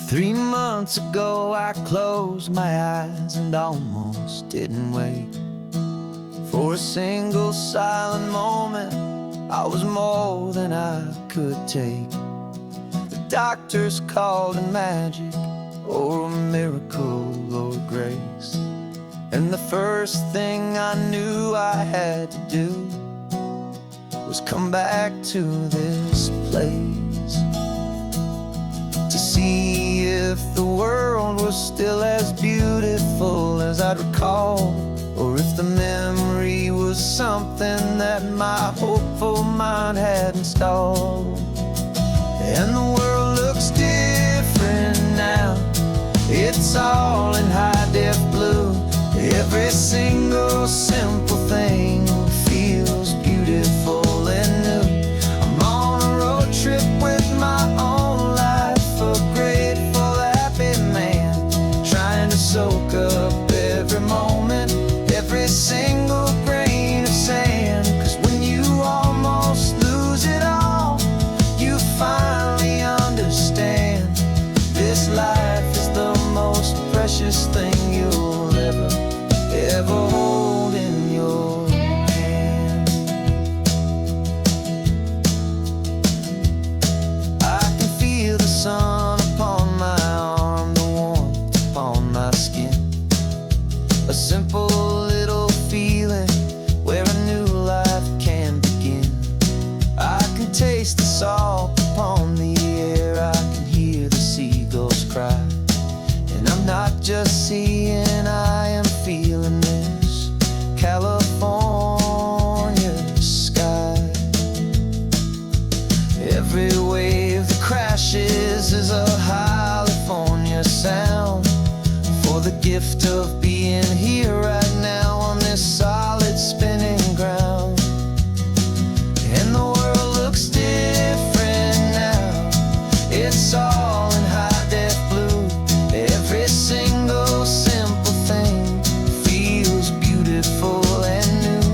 Three months ago I closed my eyes and almost didn't wait for a single silent moment. I was more than I could take. The doctors called it magic, or a miracle or grace. And the first thing I knew I had to do was come back to this place to see if the world was still as beautiful as I'd recall, or if the memory was something that my hopeful mind had installed. And the world looks different now. It's all in high-def blue. Every single simple thing feels beautiful and new. I'm on a road trip with my own life, a grateful, happy man, trying to soak up every moment, every single grain of sand. 'Cause when you almost lose it all, you finally understand this life is the most precious thing you'll ever hold in your hand. I can feel the sun upon my arm, the warmth upon my skin, a simple little feeling where a new life can begin. I can taste the salt upon the air, I can hear the seagulls cry, and I'm not just seeing, I am feeling this California sky. Every wave that crashes is a California sound, for the gift of being here right now on this solid spinning ground. And the world looks different now. It's all in high-def blue. Every single simple thing feels beautiful and new.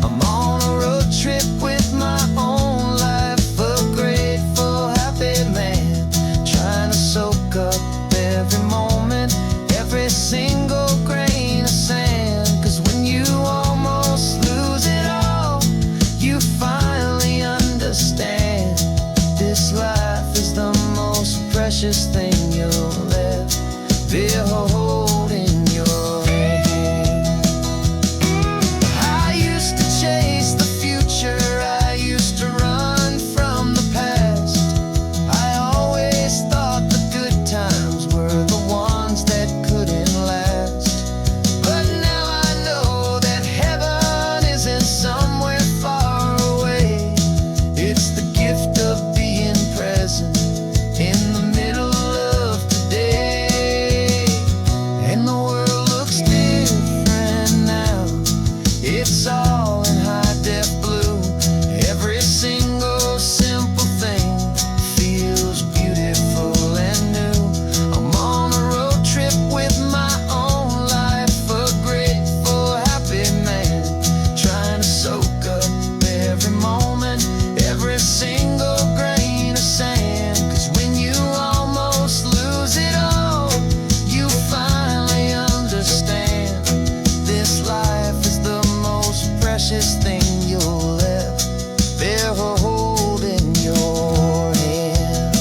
I'm on a road trip with my own life, a grateful, happy man, trying to soak up every moment, every single grain of sand. 'Cause when you almost lose it all, you finally understand this life is the most precious thing you'll ever behold in your hand. I used to chase the future, I used to run from the past. I always thought the good times were the ones that couldn't last. But now I know that heaven isn't somewhere far away. It's the gift of being present in the middle of today. And the world looks different now. It's all in high-def blue. Every single simple thing feels beautiful and new. I'm on a road trip with my own life, a grateful, happy man, trying to soak up every moment, every single grain of sand. 'Cause when you almost lose it all, you finally understand this life is the most precious thing you'll ever hold in your hand.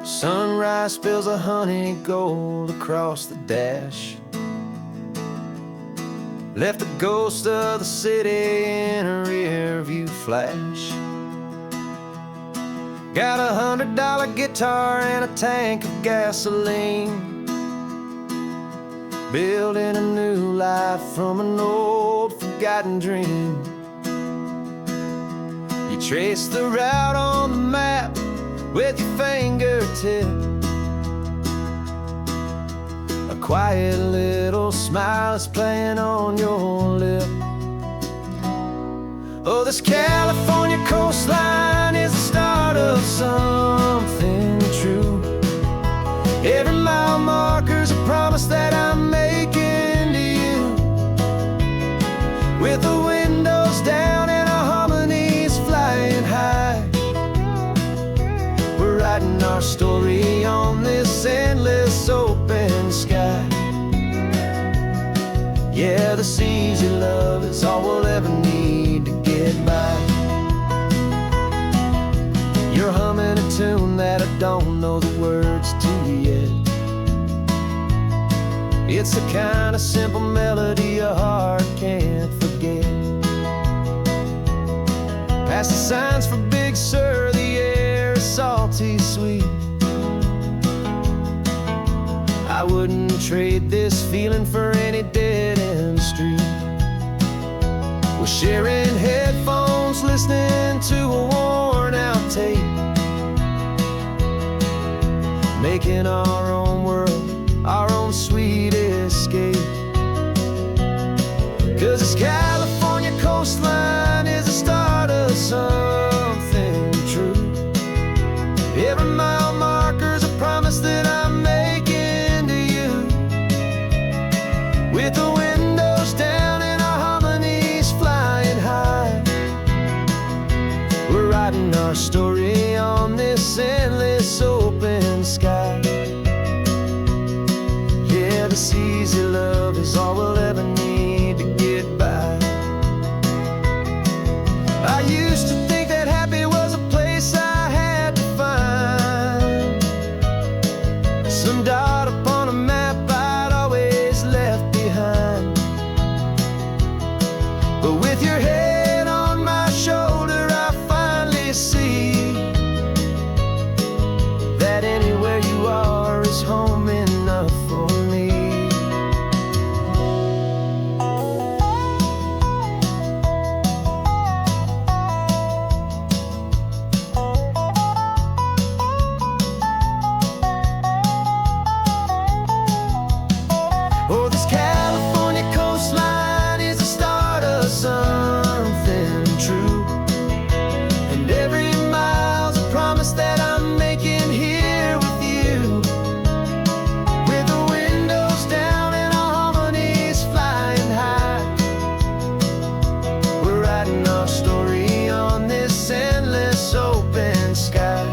Sunrise spills a honey gold across the dash, left the ghost of the city in a rear view flash. Got a $100 guitar and a tank of gasoline, building a new life from an old forgotten dream. You trace the route on the map with your fingertip, a quiet little smile is playing on your lip. Oh, this California coastline is the start of something true. Every mile marker's a promise that I'm making to you. With the windows down story on this endless open sky. Yeah, this easy love is all we'll ever need to get by. You're humming a tune that I don't know the words to yet. It's the kind of simple melody a heart can't forget. Past the signs for Big Sur, the air is salty sweet. I wouldn't trade this feeling for any dead-end street. We're sharing headphones, listening to a worn-out tape, making our own world, our own sweet escape. 'Cause this California coastline is the start of something true. Every mile marker's a promise that I'm making to you. With the windows down and our harmonies flying high, we're writing our story on this endless open sky. Yeah, this easy love is all we'll ever need to get by. I used to think that happy was a place I had to find, some dot upon a map I'd always left behind. But with your head on my shoulder, I finally see that anywhere you are is home enough for me. Oh, this California coastline is the start of something true. And every mile's a promise that I'm making here with you. With the windows down and our harmonies flying high, we're writing our story on this endless open sky.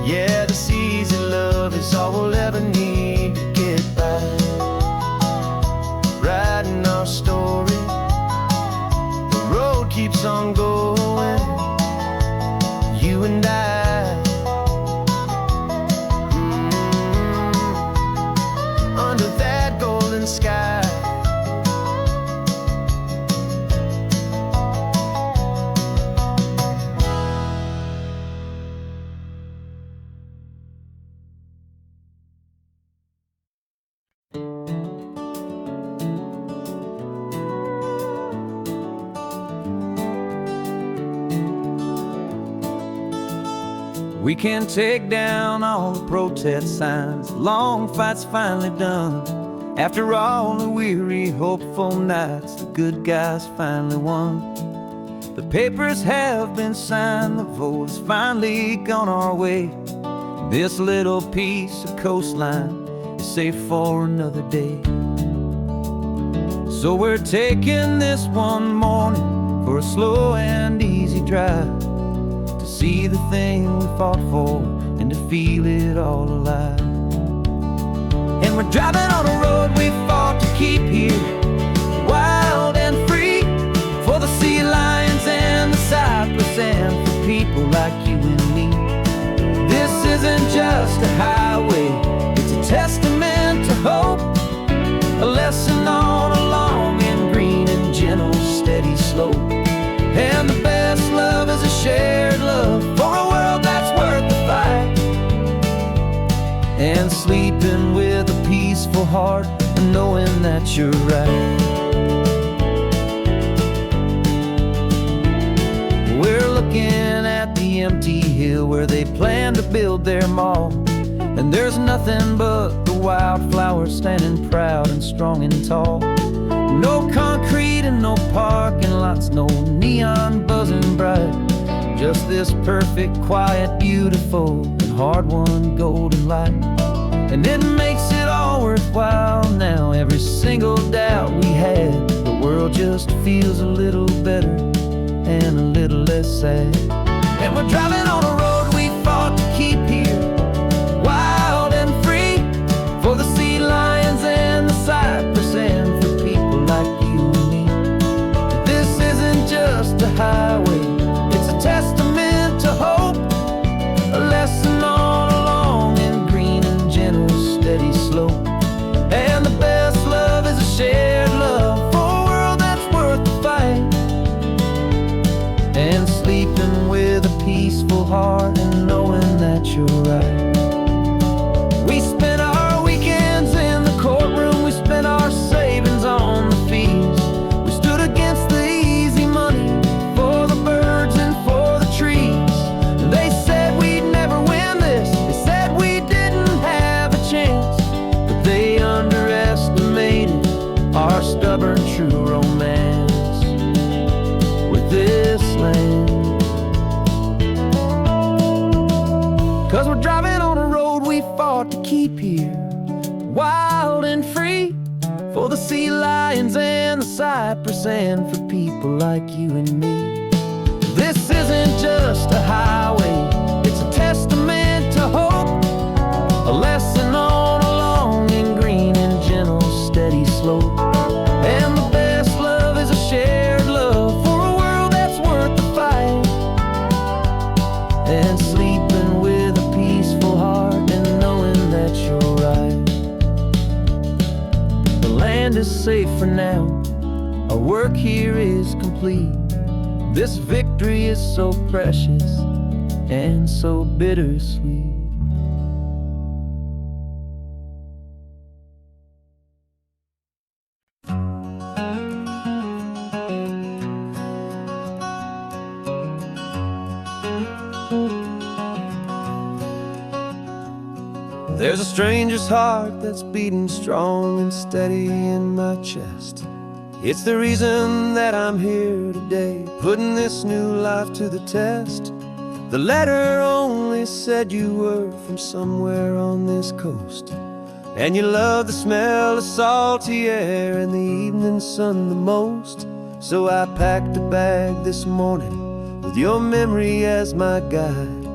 Yeah, this easy love is all we'll ever need to get by. Writing our story, the road keeps on going, you and I. Under that golden sky. We can take down all the protest signs, long fight's finally done. After all the weary, hopeful nights, the good guys finally won. The papers have been signed, the vote has finally gone our way. This little piece of coastline is safe for another day. So we're taking this one morning for a slow and easy drive, to see the thing we fought for and to feel it all alive. And we're driving on a road we fought to keep here, wild and free, for the sea lions and the cypress and for people like you and me. This isn't just a highway, it's a testament to hope, a lesson on a long and green and gentle steady slope. And the best love is a shared love for a world that's worth the fight, and sleeping with a peaceful heart and knowing that you're right. We're looking at the empty hill where they plan to build their mall, and there's nothing but the wildflowers standing proud and strong and tall. No concrete and no parking lots, no neon buzzing bright, just this perfect, quiet, beautiful, and hard-won golden light. And it makes it all worthwhile now, every single doubt we had. The world just feels a little better and a little less sad. And we're driving on a road we fought testament to hope, a lesson all along in green and gentle, steady slope. And the best love is a shared love for a world that's worth the fight. And sleeping with a peaceful heart and knowing that you're right. We spent our weekends in the courtroom, we spent our savings on the fees. We stood against the easy money for the birds and for the trees. And they said we'd never win this, they said we didn't have a chance, but they underestimated our stubborn true romance with this land. 'Cause we're driving on a road we fought to keep here, wild and free, for the sea lions and the cypress and for people like you and me. This isn't just a highway, it's a testament to hope, a lesson on a long and green and gentle, steady slope. And the best love is a shared love for a world that's worth the fight. And sleeping with a peaceful heart and knowing that you're right. The land is safe for now, our work here is complete. This victory is so precious and so bittersweet. There's a stranger's heart that's beating strong and steady in my chest. It's the reason that I'm here today, putting this new life to the test. The letter only said you were from somewhere on this coast, and you love the smell of salty air and the evening sun the most. So I packed a bag this morning with your memory as my guide,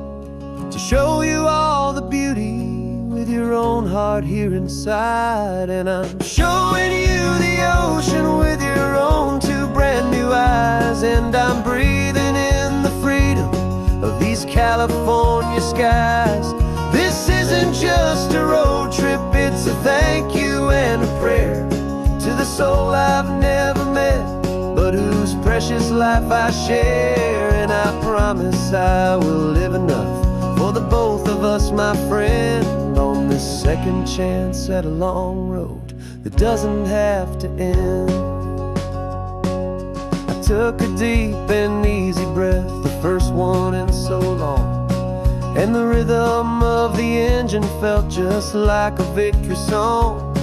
to show you all the beauty with your own heart here inside. And I'm showing you the ocean with your own two brand new eyes. And I'm breathing in the freedom of these California skies. This isn't just a road trip, it's a thank you and a prayer to the soul I've never met, but whose precious life I share. And I promise I will live enough for the both of us, my friend, on this second chance at a long road that doesn't have to end. I took a deep and easy breath, the first one in so long, and the rhythm of the engine felt just like a victory song.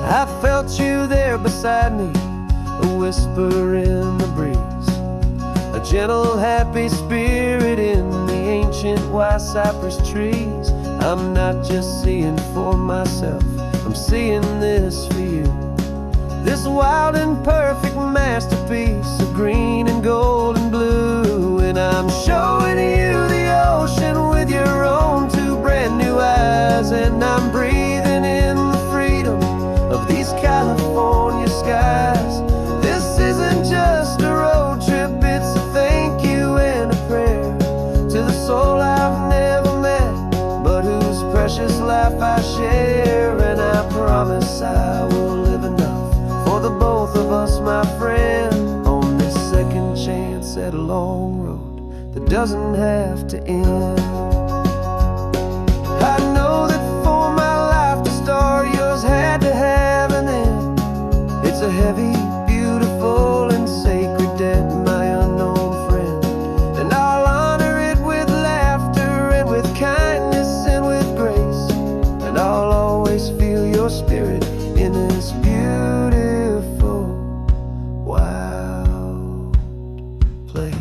I felt you there beside me, a whisper in the breeze, a gentle happy spirit in the ancient white cypress trees. I'm not just seeing for myself, I'm seeing this for you. This wild and perfect masterpiece of green and gold and blue. And I'm showing you the ocean with your own two brand new eyes. And I'm breathing in the freedom of these California skies. This isn't just a road trip, it's a thank you and a prayer to the soul I've never met, but whose precious life I share. And I promise I will live enough for the both of us, my friend, on this second chance at a long road that doesn't have to end. I know that for my life to start, yours had to have an end. It's a heavy, beautiful, and sacred debt, my unknown friend, and I'll honor it with laughter and with kindness and with grace. And I'll always feel your spirit in this beautiful, wild place.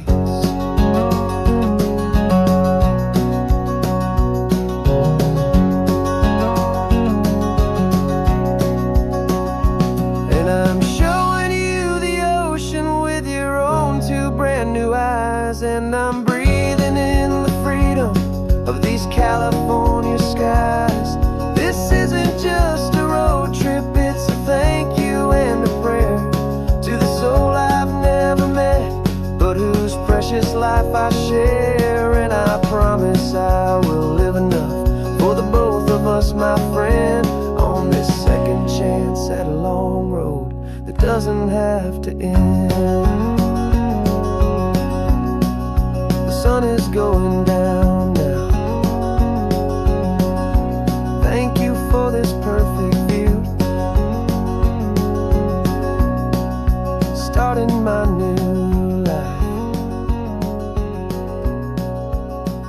And I'm showing you the ocean with your own two brand new eyes. And I'm breathing in the freedom of these California skies. This isn't just a road trip, it's a thank you and a prayer to the soul I've never met, but whose precious precious life I share, and I promise I will live enough for the both of us, my friend, on this second chance at a long road that doesn't have to end. The sun is going down now. Thank you for this perfect view, starting my new life,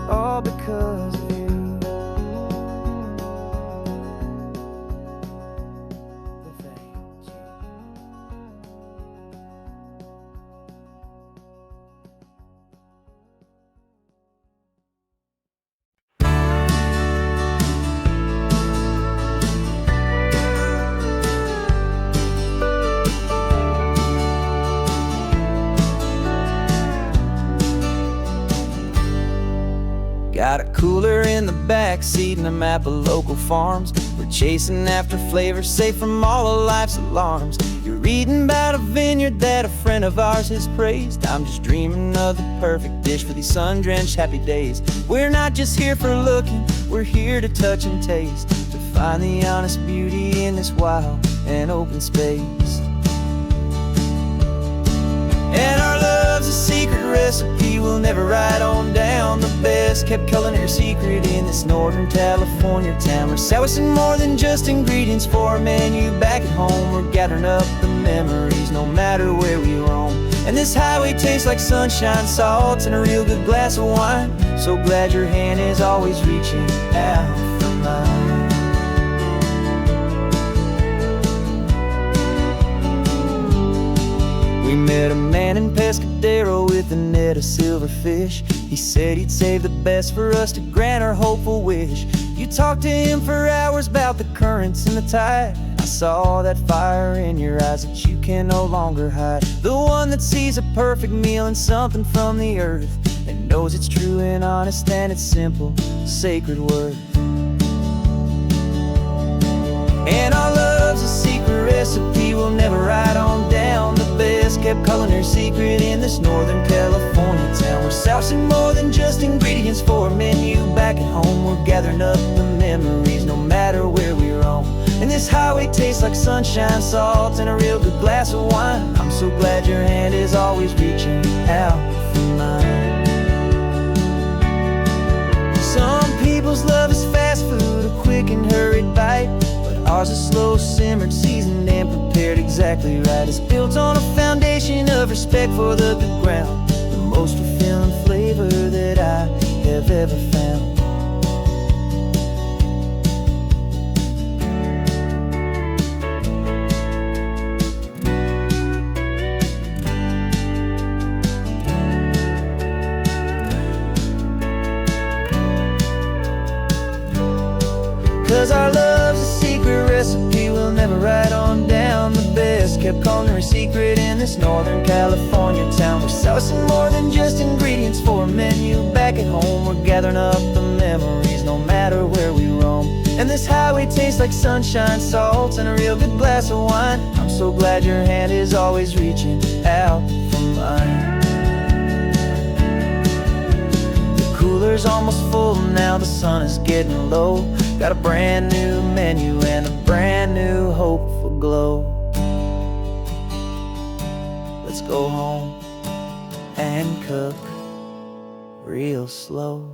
all because of you. Thank you. Got a cooler in the back seat and a map of local farms. We're chasing after flavors safe from all of life's alarms. You're reading about a vineyard that a friend of ours has praised. I'm just dreaming of the perfect dish for these sun-drenched happy days. We're not just here for looking, we're here to touch and taste, to find the honest beauty in this wild and open space. And our love's a secret recipe we'll never write on down. The best kept culinary secret in this Northern California town. We're sourcing more than just ingredients for a menu back at home. We're gathering up the memories no matter where we roam. And this highway tastes like sunshine, salt, and a real good glass of wine. So glad your hand is always reaching out for mine. We met a man in Pescadero with a net of silverfish. He said he'd save the best for us to grant our hopeful wish. You talked to him for hours about the currents and the tide. I saw that fire in your eyes that you can no longer hide. The one that sees a perfect meal in something from the earth, and knows it's true and honest and it's simple, sacred worth. And our love's a secret recipe we'll never write on down. The best kept culinary secret in this Northern California town. We're sourcing more than just ingredients for a menu back at home. We're gathering up the memories no matter where we roam. And this highway tastes like sunshine, salt, and a real good glass of wine. I'm so glad your hand is always reaching out for mine. Some people's love is fast food, a quick and hurried bite. Ours is slow simmered, seasoned, and prepared exactly right. It's built on a foundation of respect for the good ground, the most fulfilling flavor that I have ever found. 'Cause our love's a secret recipe we'll never write on down. The best kept culinary secret in this Northern California town. We're sourcing more than just ingredients for a menu back at home. We're gathering up the memories no matter where we roam. And this highway tastes like sunshine, salt, and a real good glass of wine. I'm so glad your hand is always reaching out for mine. The cooler's almost full now, the sun is getting low. Got a brand new menu and a brand new hopeful glow. Let's go home and cook real slow.